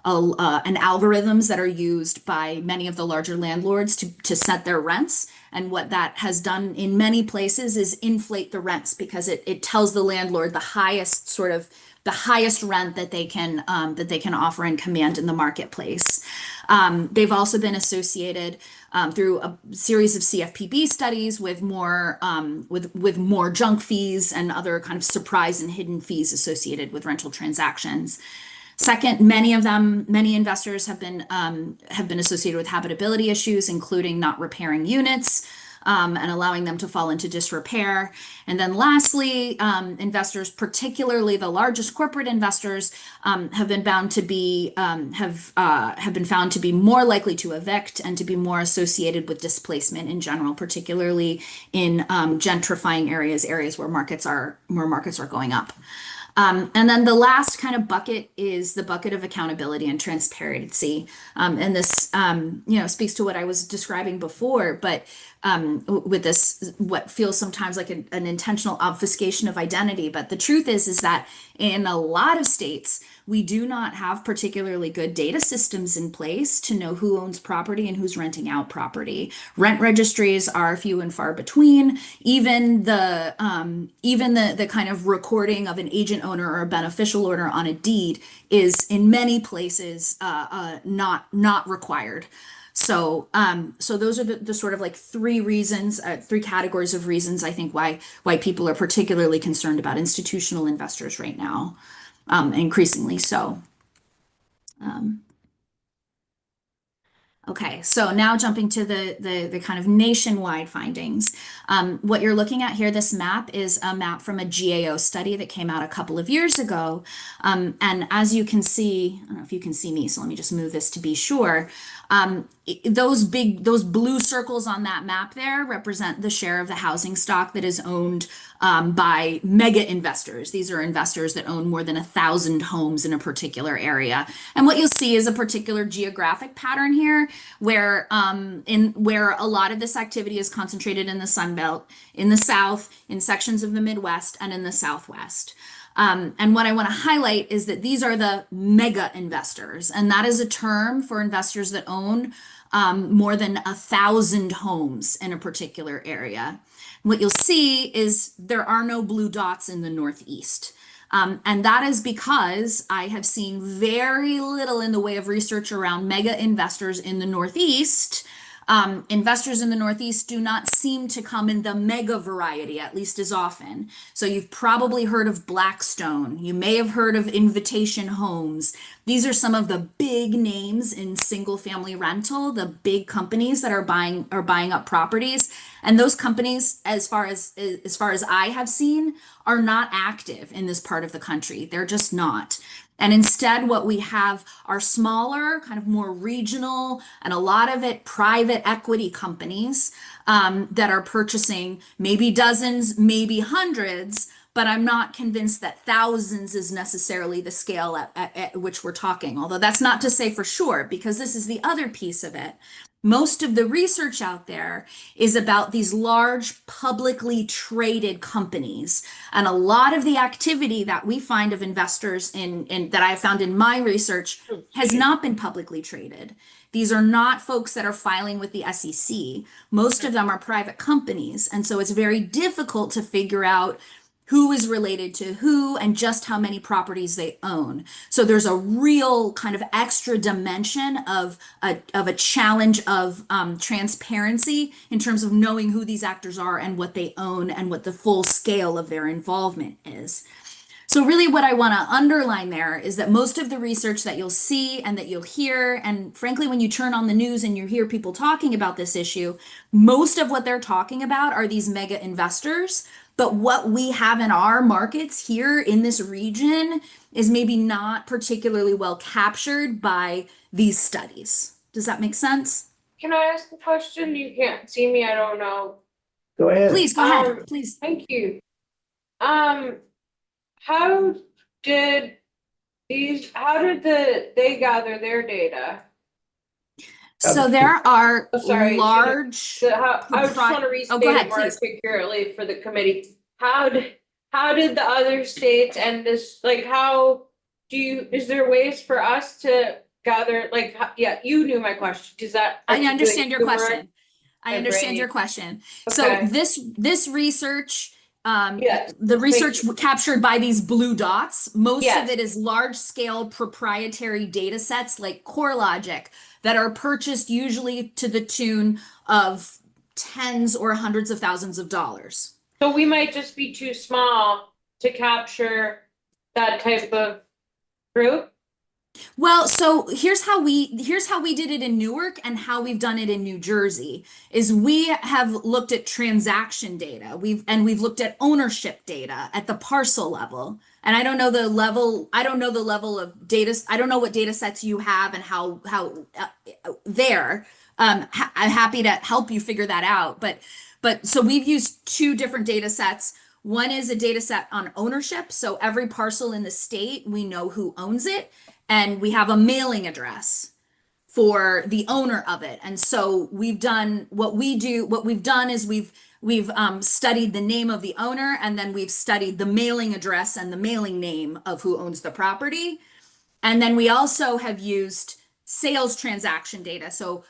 algorithms that are used by many of the larger landlords to set their rents. And what that has done in many places is inflate the rents because it tells the landlord the highest rent that they can offer and command in the marketplace. They've also been associated through a series of CFPB studies with more junk fees and other kind of surprise and hidden fees associated with rental transactions. Second, many investors have been associated with habitability issues, including not repairing units, and allowing them to fall into disrepair. And then lastly, investors, particularly the largest corporate investors, have been found to be more likely to evict and to be more associated with displacement in general, particularly in gentrifying areas where markets are going up. And then the last kind of bucket is the bucket of accountability and transparency. And this, speaks to what I was describing before, but with this, what feels sometimes like an intentional obfuscation of identity. But the truth is that in a lot of states, we do not have particularly good data systems in place to know who owns property and who's renting out property. Rent registries are few and far between. Even the kind of recording of an agent owner or a beneficial owner on a deed is in many places not required. So those are the sort of like three categories of reasons I think why people are particularly concerned about institutional investors right now. Increasingly so. Okay, so now jumping to the kind of nationwide findings. What you're looking at here, this map is a map from a GAO study that came out a couple of years ago. And as you can see, I don't know if you can see me, so let me just move this to be sure. Those blue circles on that map there represent the share of the housing stock that is owned by mega investors. These are investors that own more than 1,000 homes in a particular area. And what you'll see is a particular geographic pattern here where a lot of this activity is concentrated in the Sun Belt, in the South, in sections of the Midwest, and in the Southwest. And what I want to highlight is that these are the mega investors, and that is a term for investors that own more than 1,000 homes in a particular area. What you'll see is there are no blue dots in the Northeast. And that is because I have seen very little in the way of research around mega investors in the Northeast. Investors in the Northeast do not seem to come in the mega variety, at least as often. So you've probably heard of Blackstone. You may have heard of Invitation Homes. These are some of the big names in single family rental, the big companies that are buying up properties. And those companies, as far as I have seen, are not active in this part of the country. They're just not. And instead, what we have are smaller, kind of more regional, and a lot of it private equity companies that are purchasing maybe dozens, maybe hundreds, but I'm not convinced that thousands is necessarily the scale at which we're talking. Although that's not to say for sure, because this is the other piece of it. Most of the research out there is about these large publicly traded companies. And a lot of the activity that we find of investors in that I found in my research has not been publicly traded. These are not folks that are filing with the SEC. Most of them are private companies. And so it's very difficult to figure out who is related to who and just how many properties they own. So there's a real kind of extra dimension of a challenge of transparency in terms of knowing who these actors are and what they own and what the full scale of their involvement is. So really what I want to underline there is that most of the research that you'll see and that you'll hear, and frankly, when you turn on the news and you hear people talking about this issue, most of what they're talking about are these mega investors. But what we have in our markets here in this region is maybe not particularly well captured by these studies. Does that make sense? Can I ask a question? You can't see me, I don't know. Go ahead. Please, go ahead, please. Thank you. How did they gather their data? So there are Oh, sorry, large. I just want to go restate ahead, it more please. accurately for the committee. How did the other states and this, like, is there ways for us to gather, like, yeah, you knew my question. Does that? I understand your question. I my understand brain. your question. So Okay. this research, Yes, the thank research captured by these blue dots, most Yes. of it is large scale proprietary data sets like CoreLogic that are purchased usually to the tune of tens or hundreds of thousands of dollars. So we might just be too small to capture that type of group? Well, so here's how we did it in Newark and how we've done it in New Jersey is we have looked at transaction data. We've looked at ownership data at the parcel level. And I don't know the level of data. I don't know what data sets you have and how there. I'm happy to help you figure that out. But so we've used two different data sets. One is a data set on ownership. So every parcel in the state, we know who owns it. And we have a mailing address for the owner of it. And so we've done what we've done is we've studied the name of the owner, and then we've studied the mailing address and the mailing name of who owns the property. And then we also have used sales transaction data. So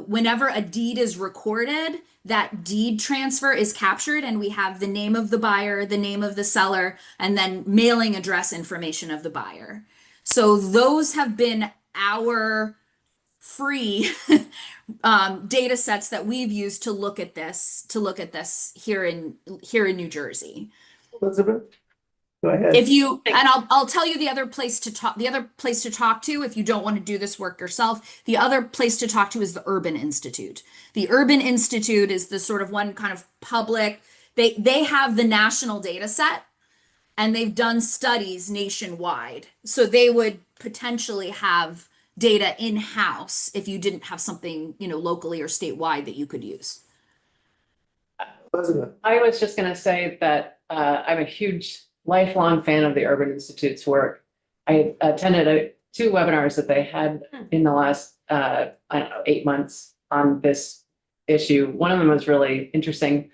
whenever a deed is recorded, that deed transfer is captured, and we have the name of the buyer, the name of the seller, and then mailing address information of the buyer. So those have been our free data sets that we've used to look at this here in New Jersey. Elizabeth, go ahead. I'll tell you the other place to talk to if you don't want to do this work yourself. The other place to talk to is the Urban Institute. The Urban Institute is the sort of one kind of public, they have the national data set, and they've done studies nationwide. So they would potentially have data in-house if you didn't have something, locally or statewide that you could use. Elizabeth. I was just going to say that I'm a huge lifelong fan of the Urban Institute's work. I attended two webinars that they had in the last, 8 months on this issue. One of them was really interesting.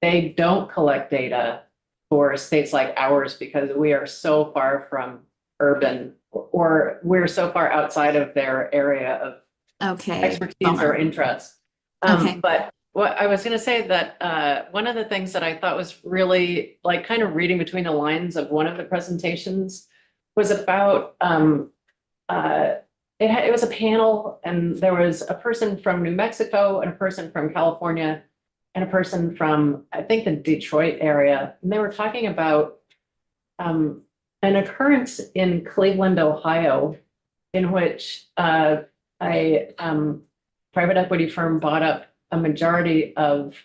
They don't collect data for states like ours because we are so far from urban, or we're so far outside of their area of expertise or interest. But what I was going to say that one of the things that I thought was really like kind of reading between the lines of one of the presentations was about it was a panel, and there was a person from New Mexico and a person from California and a person from, I think, the Detroit area. And they were talking about an occurrence in Cleveland, Ohio, in which a private equity firm bought up a majority of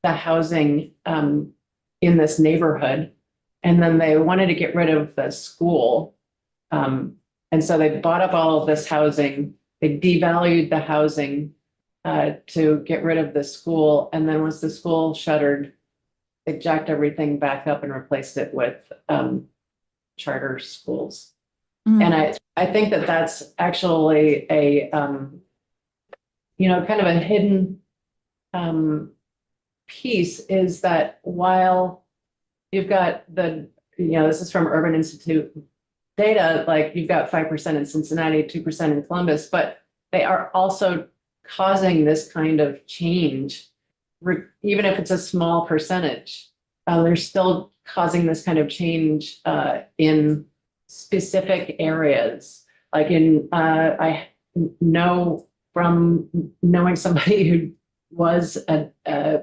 the housing in this neighborhood. And then they wanted to get rid of the school. And so they bought up all of this housing. They devalued the housing to get rid of the school. And then once the school shuttered, they jacked everything back up and replaced it with charter schools. And I think that that's actually a, kind of a hidden piece, is that while you've got this is from Urban Institute data, like you've got 5% in Cincinnati, 2% in Columbus, but they are also causing this kind of change, even if it's a small percentage. They're still causing this kind of change in specific areas. Like I know from knowing somebody who was a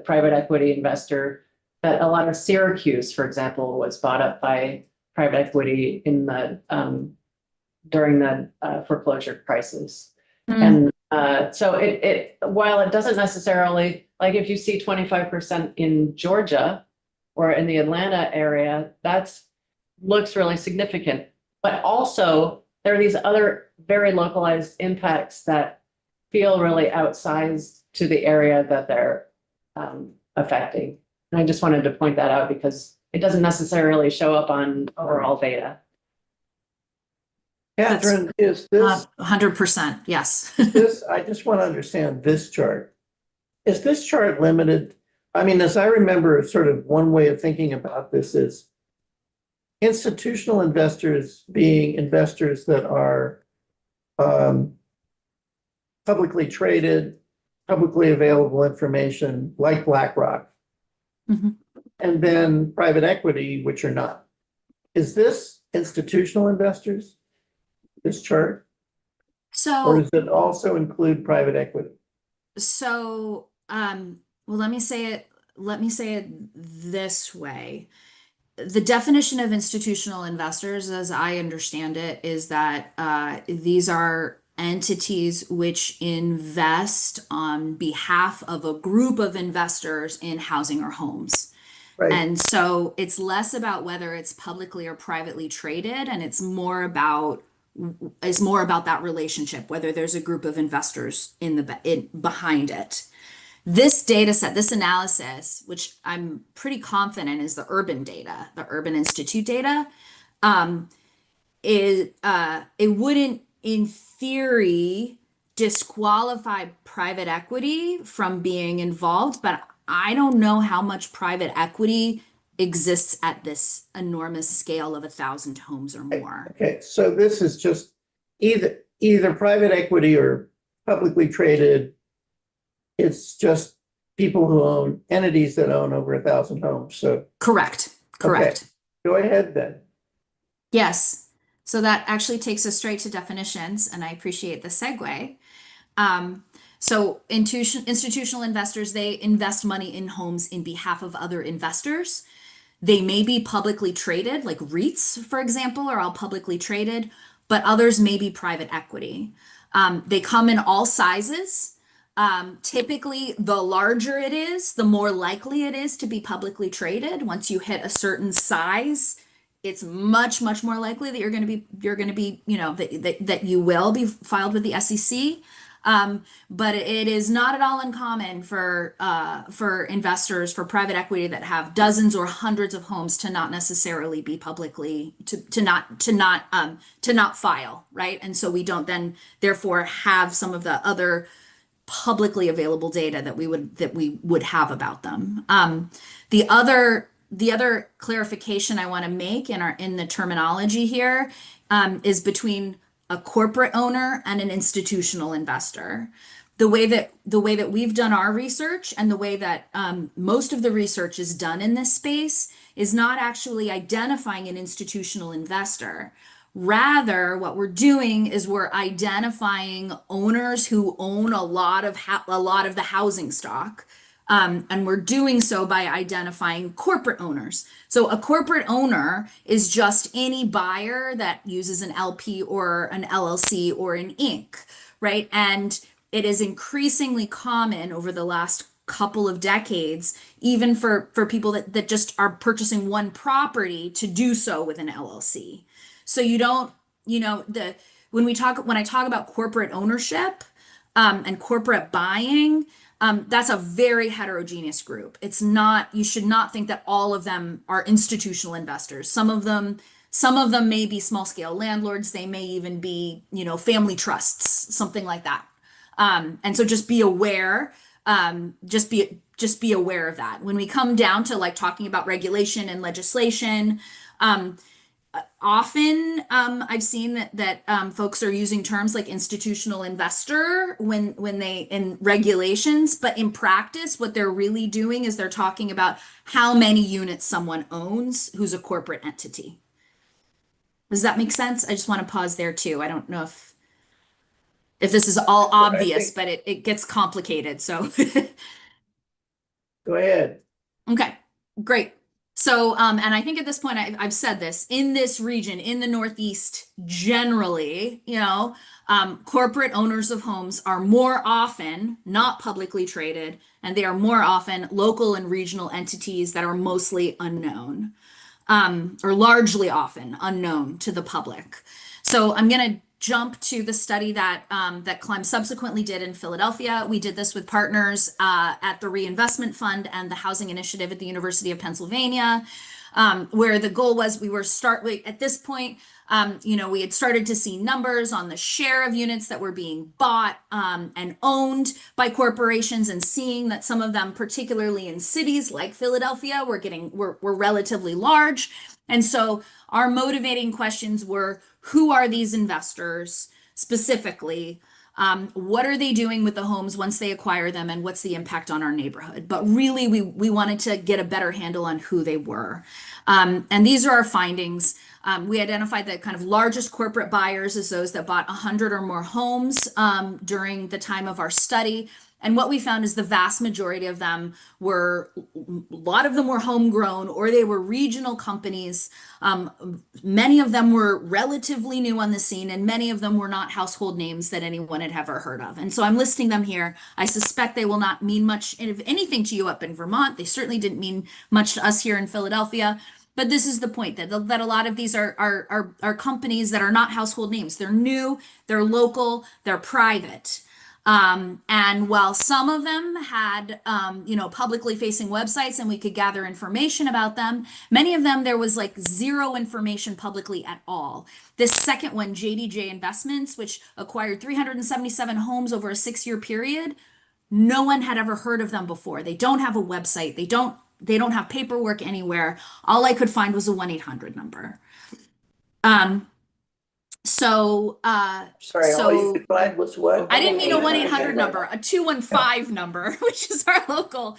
private equity investor that a lot of Syracuse, for example, was bought up by private equity in the, during the foreclosure crisis. And so while it doesn't necessarily, like if you see 25% in Georgia or in the Atlanta area, looks really significant. But also there are these other very localized impacts that feel really outsized to the area that they're affecting. And I just wanted to point that out because it doesn't necessarily show up on overall data. Catherine, is this, 100%, yes. I just want to understand this chart. Is this chart limited? I mean, as I remember, sort of one way of thinking about this is institutional investors being investors that are publicly traded, publicly available information like BlackRock. Mhm. And then private equity, which are not. Is this institutional investors, this chart? Or So, does it also include private equity? well, let me say it this way. The definition of institutional investors, as I understand it, is that these are entities which invest on behalf of a group of investors in housing or homes. Right. And so it's less about whether it's publicly or privately traded, and it's more about that relationship, whether there's a group of investors behind it. This data set, this analysis, which I'm pretty confident is the Urban data, the Urban Institute data, it wouldn't, in theory, disqualify private equity from being involved, but I don't know how much private equity exists at this enormous scale of 1,000 homes or more. Okay, so this is just either private equity or publicly traded. It's just people who own entities that own over 1,000 homes. So Correct. go ahead then. Yes. So that actually takes us straight to definitions, and I appreciate the segue. So institutional investors, they invest money in homes in behalf of other investors. They may be publicly traded, like REITs, for example, are all publicly traded, but others may be private equity. They come in all sizes. Typically, the larger it is, the more likely it is to be publicly traded. Once you hit a certain size, it's much, much more likely that you're going to be, that you will be filed with the SEC. But it is not at all uncommon for investors, for private equity that have dozens or hundreds of homes to not necessarily be publicly to not file, right? And so we don't then therefore have some of the other publicly available data that we would have about them. The other clarification I want to make in the terminology here is between a corporate owner and an institutional investor. The way that we've done our research and the way that most of the research is done in this space is not actually identifying an institutional investor. Rather, what we're doing is we're identifying owners who own a lot of the housing stock. And we're doing so by identifying corporate owners. So a corporate owner is just any buyer that uses an LP or an LLC or an Inc., right? And it is increasingly common over the last couple of decades, even for people that just are purchasing one property, to do so with an LLC. So you don't, when I talk about corporate ownership and corporate buying, that's a very heterogeneous group. It's not, you should not think that all of them are institutional investors. Some of them may be small scale landlords. They may even be, family trusts, something like that. And so just be aware, just be aware of that. When we come down to like talking about regulation and legislation, often I've seen that folks are using terms like institutional investor when they in regulations, but in practice, what they're really doing is they're talking about how many units someone owns who's a corporate entity. Does that make sense? I just want to pause there too. I don't know if this is all obvious, but it gets complicated. So Go ahead. okay. Great. So, and I think at this point, I've said this, in this region, in the Northeast, generally, corporate owners of homes are more often not publicly traded, and they are more often local and regional entities that are mostly unknown, or largely often unknown to the public. So I'm going to jump to the study that Clem subsequently did in Philadelphia. We did this with partners at the Reinvestment Fund and the Housing Initiative at the University of Pennsylvania, where the goal was at this point, we had started to see numbers on the share of units that were being bought and owned by corporations, and seeing that some of them, particularly in cities like Philadelphia, were relatively large. And so our motivating questions were, who are these investors specifically? What are they doing with the homes once they acquire them, and what's the impact on our neighborhood? But really, we wanted to get a better handle on who they were. And these are our findings. We identified the kind of largest corporate buyers as those that bought 100 or more homes during the time of our study. And what we found is the vast majority of them a lot of them were homegrown, or they were regional companies. Many of them were relatively new on the scene, and many of them were not household names that anyone had ever heard of. And so I'm listing them here. I suspect they will not mean much, if anything, to you up in Vermont. They certainly didn't mean much to us here in Philadelphia. But this is the point, that a lot of these are companies that are not household names. They're new, they're local, they're private. And while some of them had, publicly facing websites and we could gather information about them, many of them, there was like zero information publicly at all. This second one, JDJ Investments, which acquired 377 homes over a 6-year period, no one had ever heard of them before. They don't have a website. They don't have paperwork anywhere. All I could find was a 1-800 number. Sorry, all you could find was what? I didn't mean a 1-800 number, a 215 number, which is our local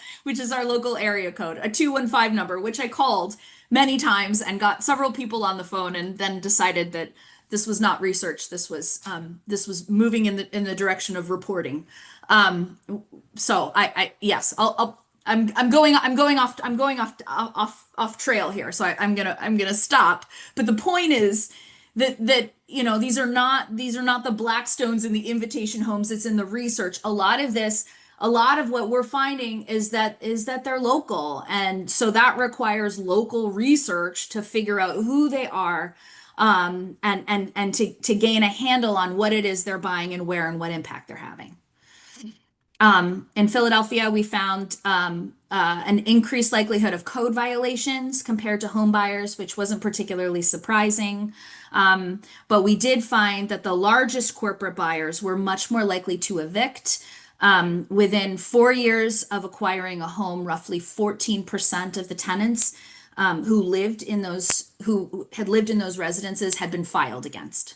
area code, a 215 number, which I called many times and got several people on the phone, and then decided that this was not research. This was moving in the direction of reporting. So yes, I'm going off trail here. So I'm gonna stop. But the point is that these are not the Blackstones and the Invitation Homes. It's in the research. A lot of what we're finding is that they're local, and so that requires local research to figure out who they are, and to gain a handle on what it is they're buying and where and what impact they're having. In Philadelphia, we found an increased likelihood of code violations compared to home buyers, which wasn't particularly surprising. But we did find that the largest corporate buyers were much more likely to evict. Within 4 years of acquiring a home, roughly 14% of the tenants who had lived in those residences had been filed against.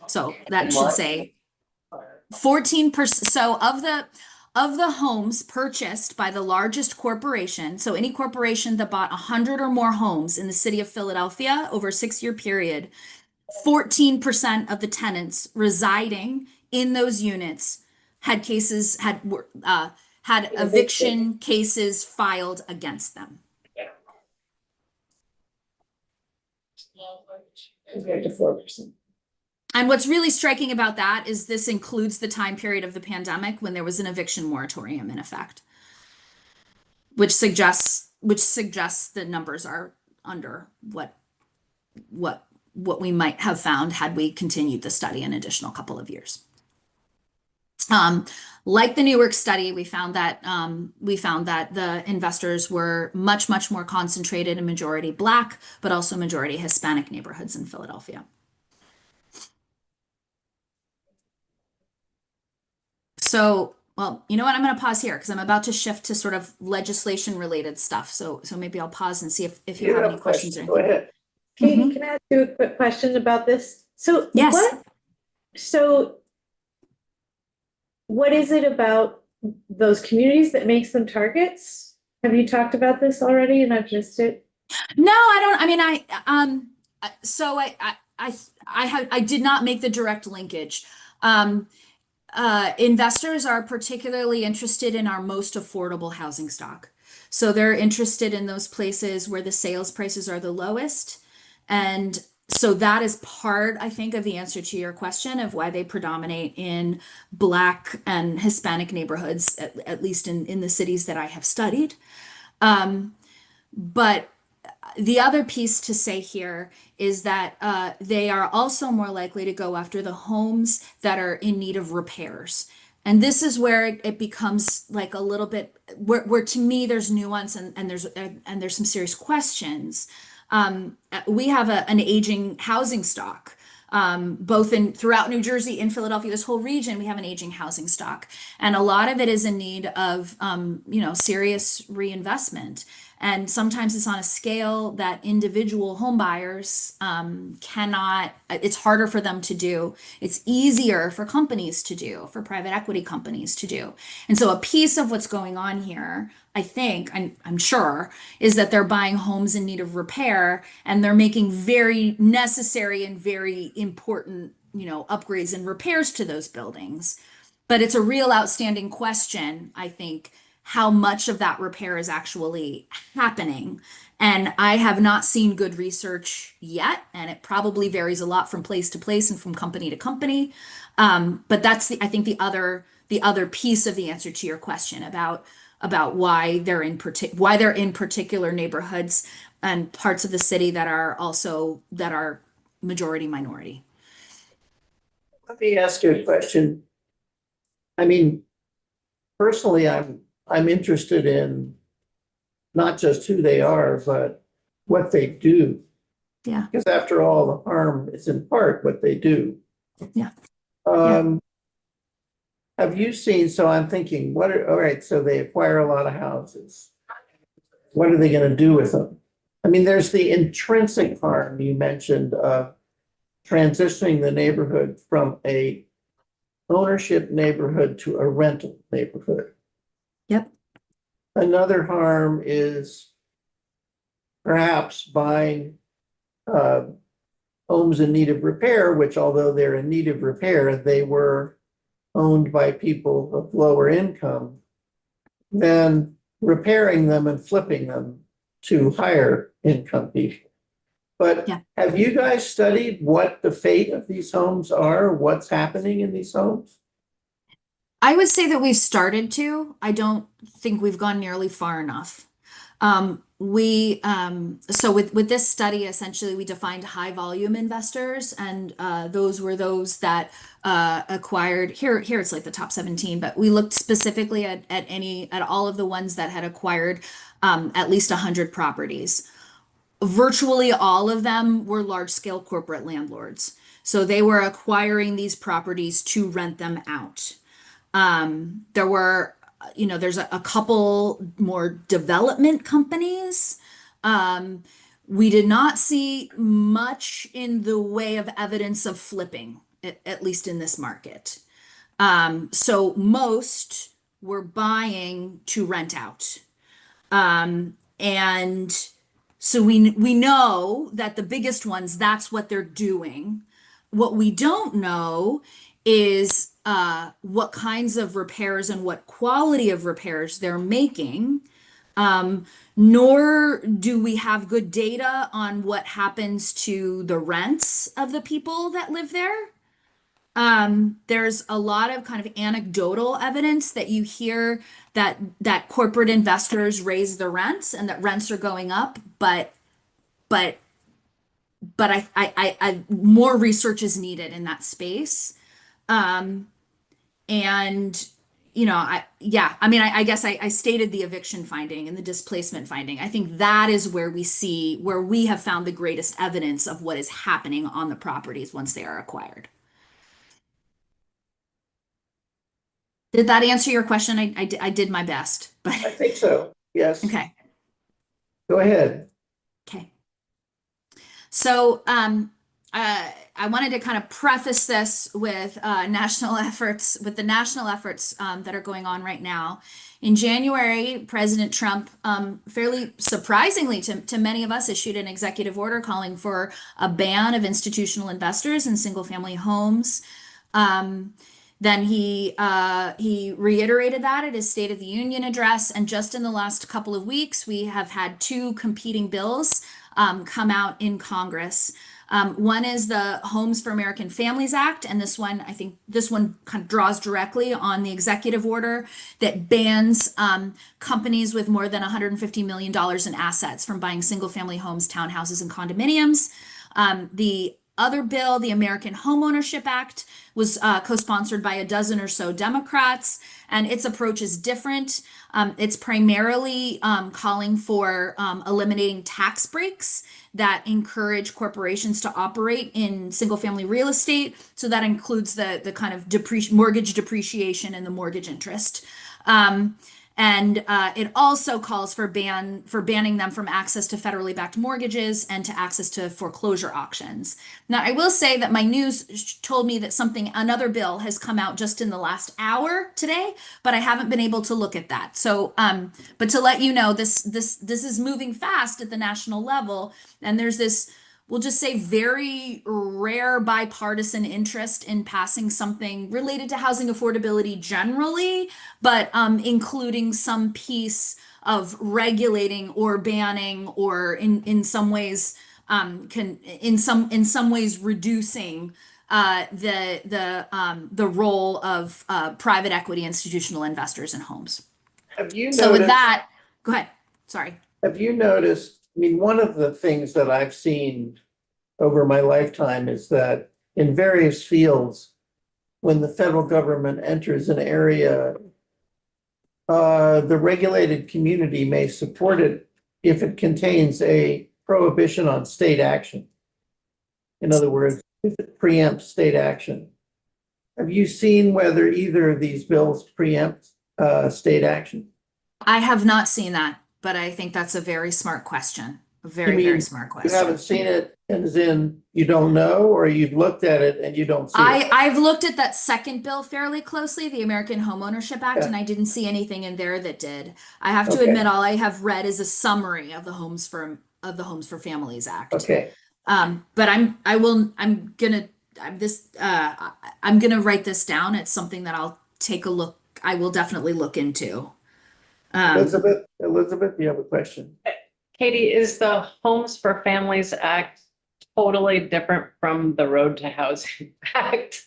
So that should say 14%. So of the homes purchased by the largest corporation, so any corporation that bought 100 or more homes in the city of Philadelphia over a 6-year period, 14% of the tenants residing in those units had eviction cases filed against them. Compared to 4%. And what's really striking about that is this includes the time period of the pandemic when there was an eviction moratorium in effect, which suggests the numbers are under what we might have found had we continued the study an additional couple of years. Like the Newark study, we found that the investors were much more concentrated in majority Black, but also majority Hispanic neighborhoods in Philadelphia. So, well, you know what? I'm going to pause here because I'm about to shift to sort of legislation related stuff. So maybe I'll pause and see if you have any questions. Go ahead. Katie, can I ask you a quick question about this? So yes. What is it about those communities that makes them targets? Have you talked about this already and I've missed it? No, I don't. I mean, I did not make the direct linkage. Investors are particularly interested in our most affordable housing stock. So they're interested in those places where the sales prices are the lowest. And so that is part, I think, of the answer to your question of why they predominate in Black and Hispanic neighborhoods, at least in the cities that I have studied. But the other piece to say here is that they are also more likely to go after the homes that are in need of repairs. And this is where it becomes like a little bit where to me there's nuance and there's some serious questions. We have an aging housing stock, both throughout New Jersey, in Philadelphia, this whole region, we have an aging housing stock, and a lot of it is in need of serious reinvestment. And sometimes it's on a scale that individual home buyers cannot, it's harder for them to do. It's easier for companies to do, for private equity companies to do. And so a piece of what's going on here, I think, I'm sure, is that they're buying homes in need of repair and they're making very necessary and very important, upgrades and repairs to those buildings. But it's a real outstanding question, I think, how much of that repair is actually happening. And I have not seen good research yet, and it probably varies a lot from place to place and from company to company. But that's I think the other piece of the answer to your question about why they're in particular neighborhoods and parts of the city that are majority minority. Let me ask you a question. I mean, personally, I'm interested in not just who they are, but what they do. Yeah. Because after all, the harm is in part what they do. Yeah. Have you seen, so I'm thinking, all right, so they acquire a lot of houses. What are they going to do with them? I mean, there's the intrinsic harm you mentioned of transitioning the neighborhood from a ownership neighborhood to a rental neighborhood. Yep. Another harm is perhaps buying homes in need of repair, which although they're in need of repair, they were owned by people of lower income, then repairing them and flipping them to higher income people. But Yeah. Have you guys studied what the fate of these homes are? What's happening in these homes? I would say that we've started to. I don't think we've gone nearly far enough. So with this study, essentially, we defined high volume investors, and those were those that acquired here. It's like the top 17, but we looked specifically at all of the ones that had acquired at least 100 properties. Virtually all of them were large scale corporate landlords, so they were acquiring these properties to rent them out. There's a couple more development companies. We did not see much in the way of evidence of flipping, at least in this market. So most were buying to rent out. And so we know that the biggest ones, that's what they're doing. What we don't know is what kinds of repairs and what quality of repairs they're making, nor do we have good data on what happens to the rents of the people that live there. There's a lot of kind of anecdotal evidence that you hear that corporate investors raise the rents and that rents are going up, but I more research is needed in that space. I guess I stated the eviction finding and the displacement finding. I think that is where we have found the greatest evidence of what is happening on the properties once they are acquired. Did that answer your question? I did my best, but I think so. Yes. okay. Go ahead. Okay. So, I wanted to kind of preface this with the national efforts that are going on right now. In January, President Trump, fairly surprisingly to many of us, issued an executive order calling for a ban of institutional investors in single-family homes. Then he reiterated that at his State of the Union address. And just in the last couple of weeks, we have had two competing bills come out in Congress. One is the Homes for American Families Act, and I think this one kind of draws directly on the executive order that bans companies with more than $150 million in assets from buying single-family homes, townhouses, and condominiums. The other bill, the American Homeownership Act, was co-sponsored by a dozen or so Democrats, and its approach is different. It's primarily calling for eliminating tax breaks that encourage corporations to operate in single-family real estate. So that includes the kind of mortgage depreciation and the mortgage interest. And it also calls for banning them from access to federally backed mortgages and to access to foreclosure auctions. Now, I will say that my news told me that another bill has come out just in the last hour today, but I haven't been able to look at that. So, but to let you know, this is moving fast at the national level, and there's this, we'll just say, very rare bipartisan interest in passing something related to housing affordability generally, but including some piece of regulating or banning, or in some ways in some ways reducing the role of private equity institutional investors in homes. Have you So with noticed, that, go ahead. Sorry. have you noticed, I mean, one of the things that I've seen over my lifetime is that in various fields, when the federal government enters an area, the regulated community may support it if it contains a prohibition on state action. In other words, if it preempts state action. Have you seen whether either of these bills preempt state action? I have not seen that, but I think that's a very smart question. A very, You mean very smart You question. haven't seen it, as in you don't know, or you've looked at it and you don't see it? I've looked at that second bill fairly closely, the American Homeownership Act, Yeah. and I didn't see anything in there that did. I have to Okay. admit, all I have read is a summary of the Homes for Families Act. Okay, But I'm gonna write this down. It's something that I'll take a look. I will definitely look into. Elizabeth, do you have a question? Katie, is the Homes for Families Act totally different from the Road to Housing Act?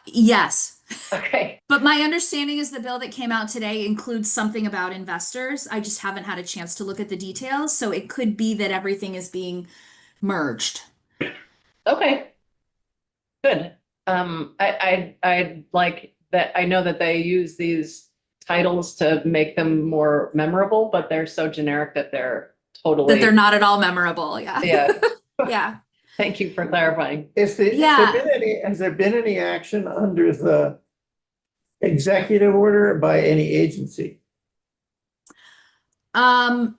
Yes. Okay. But my understanding is the bill that came out today includes something about investors. I just haven't had a chance to look at the details, so it could be that everything is being merged. Okay. Good. I like that. I know that they use these titles to make them more memorable, but they're so generic that they're totally. That they're not at all memorable. Yeah. Yeah. Yeah. Thank you for clarifying. Has there been any action under the executive order by any agency? I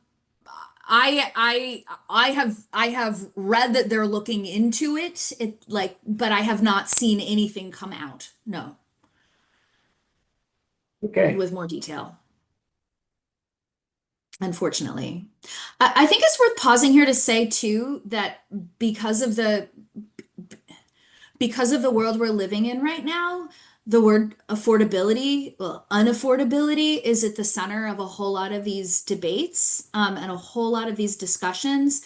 have read that they're looking into it. But I have not seen anything come out. No, Okay, with more detail. Unfortunately, I think it's worth pausing here to say too that because of the world we're living in right now, the word affordability, well, unaffordability is at the center of a whole lot of these debates and a whole lot of these discussions.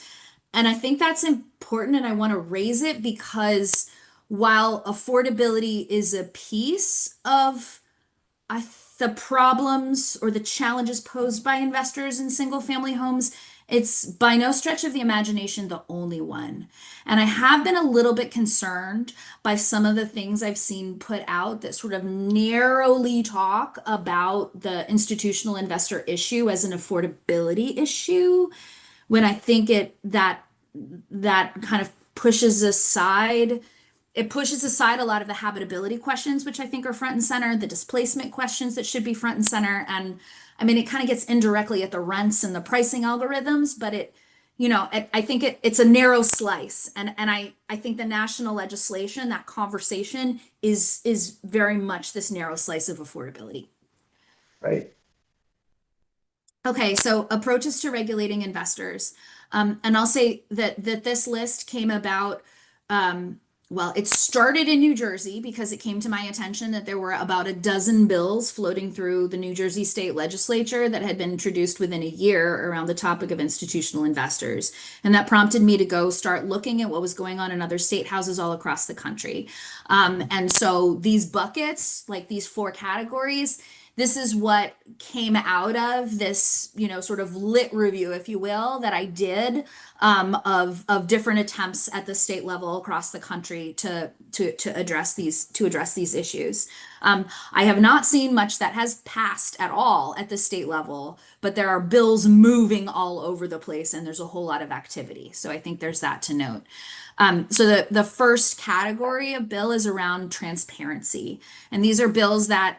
And I think that's important, and I want to raise it because while affordability is a piece of the problems or the challenges posed by investors in single family homes, it's by no stretch of the imagination the only one. And I have been a little bit concerned by some of the things I've seen put out that sort of narrowly talk about the institutional investor issue as an affordability issue, when I think that kind of pushes aside a lot of the habitability questions, which I think are front and center, the displacement questions that should be front and center. And I mean, it kind of gets indirectly at the rents and the pricing algorithms, but I think it's a narrow slice. And I think the national legislation, that conversation is very much this narrow slice of affordability. right. Okay, so approaches to regulating investors. And I'll say that this list came about well, it started in New Jersey because it came to my attention that there were about a dozen bills floating through the New Jersey state legislature that had been introduced within a year around the topic of institutional investors. And that prompted me to go start looking at what was going on in other state houses all across the country. And so these buckets, like these 4 categories, this is what came out of this, sort of lit review, if you will, that I did of different attempts at the state level across the country to address these issues. I have not seen much that has passed at all at the state level, but there are bills moving all over the place, and there's a whole lot of activity. So I think there's that to note. So the first category of bill is around transparency. And these are bills that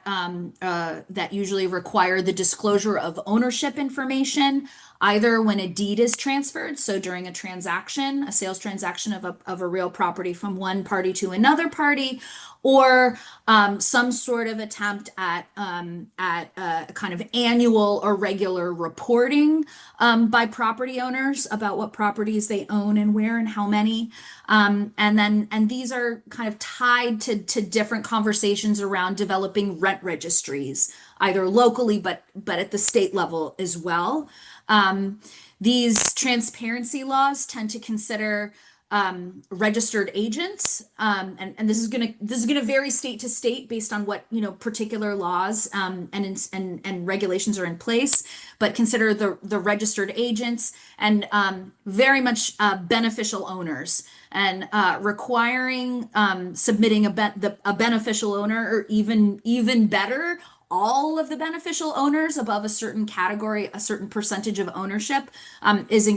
that usually require the disclosure of ownership information, either when a deed is transferred, so during a transaction, a sales transaction of a real property from one party to another party, or some sort of attempt at kind of annual or regular reporting by property owners about what properties they own and where and how many. And these are kind of tied to different conversations around developing rent registries, either locally but at the state level as well. These transparency laws tend to consider registered agents, and this is gonna vary state to state based on what particular laws and regulations are in place. But consider the registered agents and very much beneficial owners, and requiring submitting a beneficial owner, or even better, all of the beneficial owners above a certain category, a certain percentage of ownership, is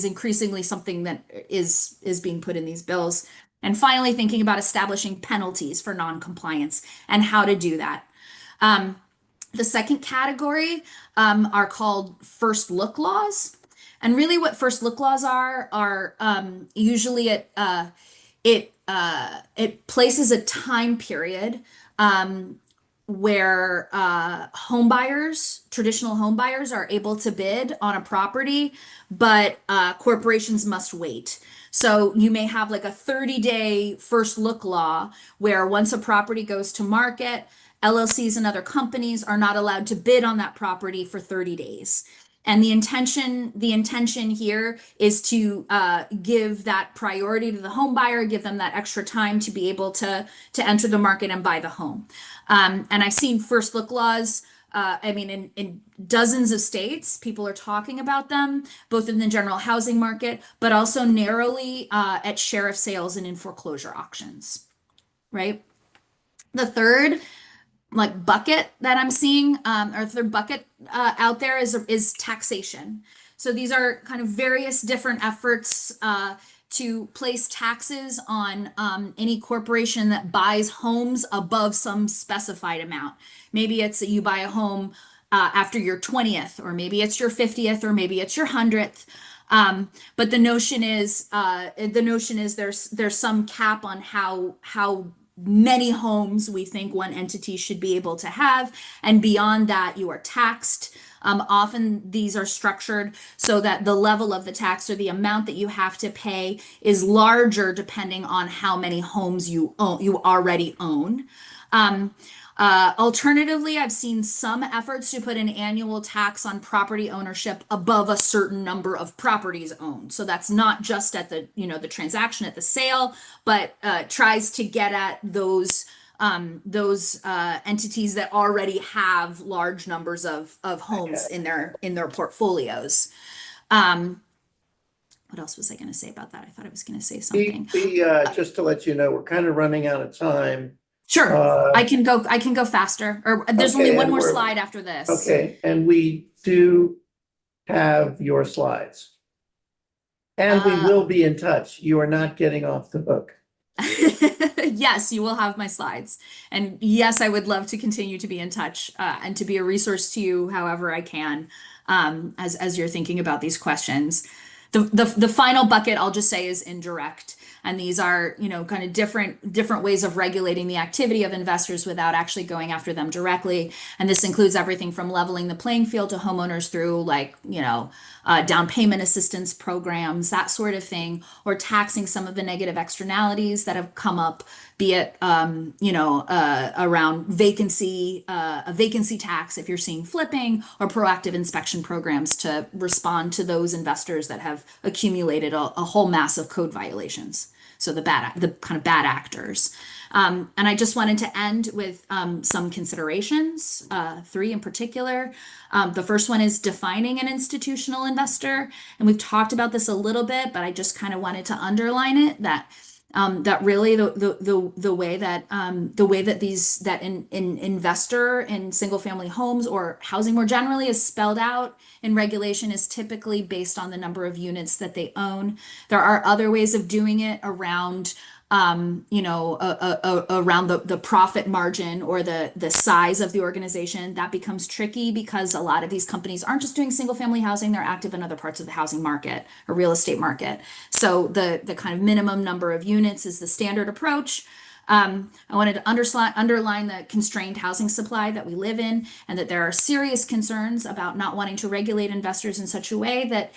increasingly something that is being put in these bills. And finally, thinking about establishing penalties for non-compliance and how to do that. The second category are called first look laws. And really what first look laws are usually it places a time period where traditional home buyers are able to bid on a property, but corporations must wait. So you may have like a 30-day first look law where once a property goes to market, LLCs and other companies are not allowed to bid on that property for 30 days. And the intention here is to give that priority to the home buyer, give them that extra time to be able to enter the market and buy the home. And I've seen first look laws, in dozens of states, people are talking about them, both in the general housing market, but also narrowly at sheriff sales and in foreclosure auctions, right? The third bucket that I'm seeing, or third bucket out there is taxation. So these are kind of various different efforts to place taxes on any corporation that buys homes above some specified amount. Maybe it's that you buy a home after your 20th, or maybe it's your 50th, or maybe it's your 100th. But the notion is there's some cap on how many homes we think one entity should be able to have, and beyond that you are taxed. Often these are structured so that the level of the tax, or the amount that you have to pay, is larger depending on how many homes you already own. Alternatively, I've seen some efforts to put an annual tax on property ownership above a certain number of properties owned. So that's not just at the transaction, at the sale, but tries to get at those entities that already have large numbers of homes in their portfolios. What else was I going to say about that? I thought I was going to say something. Just to let you know, we're kind of running out of time. Sure, I can go faster, or there's only one more slide after this. Okay, and we do have your slides. And we will be in touch. You are not getting off the hook. Yes, you will have my slides. And yes, I would love to continue to be in touch and to be a resource to you however I can as you're thinking about these questions. the final bucket, I'll just say, is indirect. And these are, you know, kind of different ways of regulating the activity of investors without actually going after them directly. And this includes everything from leveling the playing field to homeowners through, like, you know, down payment assistance programs, that sort of thing, or taxing some of the negative externalities that have come up, be it, you know, around vacancy, a vacancy tax if you're seeing flipping, or proactive inspection programs to respond to those investors that have accumulated a whole mass of code violations. So the kind of bad actors. And I just wanted to end with some considerations, 3 in particular. The first one is defining an institutional investor. And we've talked about this a little bit, but I just kind of wanted to underline it, that that really the way that these investor in single family homes or housing more generally is spelled out in regulation is typically based on the number of units that they own. There are other ways of doing it around you know, around the profit margin or the size of the organization. That becomes tricky because a lot of these companies aren't just doing single family housing, they're active in other parts of the housing market or real estate market. So the kind of minimum number of units is the standard approach. I wanted to underline the constrained housing supply that we live in, and that there are serious concerns about not wanting to regulate investors in such a way that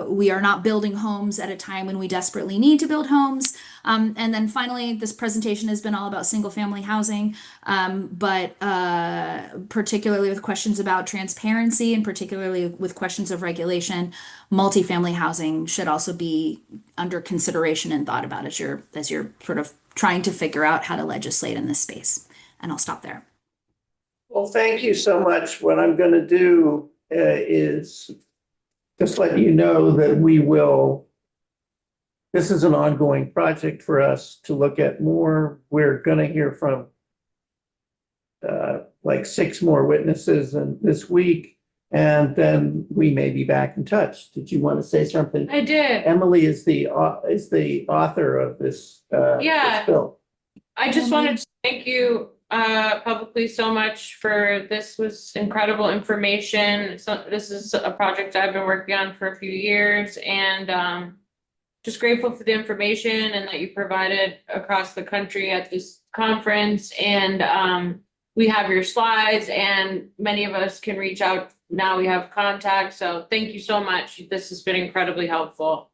we are not building homes at a time when we desperately need to build homes. And then finally, this presentation has been all about single family housing, but particularly with questions about transparency and particularly with questions of regulation, multifamily housing should also be under consideration and thought about as you're sort of trying to figure out how to legislate in this space. And I'll stop there. Well, thank you so much. What I'm going to do is just let you know that this is an ongoing project for us to look at more. We're going to hear from like 6 more witnesses this week, and then we may be back in touch. Did you want to say something? I did. Emily is the author of this Yeah. this bill. I just wanted to thank you publicly so much for this. Was incredible information. So this is a project I've been working on for a few years, and just grateful for the information and that you provided across the country at this conference. And we have your slides, and many of us can reach out now. We have contact, so thank you so much. This has been incredibly helpful.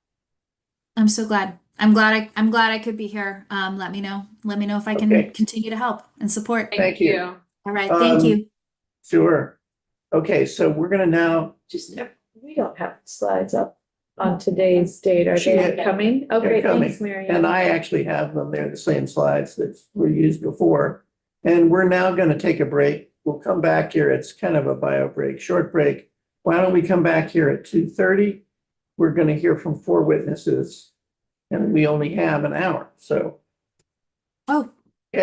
I'm so glad. I'm glad I could be here. Let me know if I can Okay. continue to help and support. Thank you. All right, thank you. Sure. Okay, so we're going to now, We don't have slides up on today's date. Are She they had- coming? Okay, they're coming. thanks, Mary. and I actually have them. They're the same slides that were used before. And we're now going to take a break. We'll come back here. It's kind of a bio break, short break. Why don't we come back here at 2:30? We're going to hear from 4 witnesses, and we only have an hour. So Oh,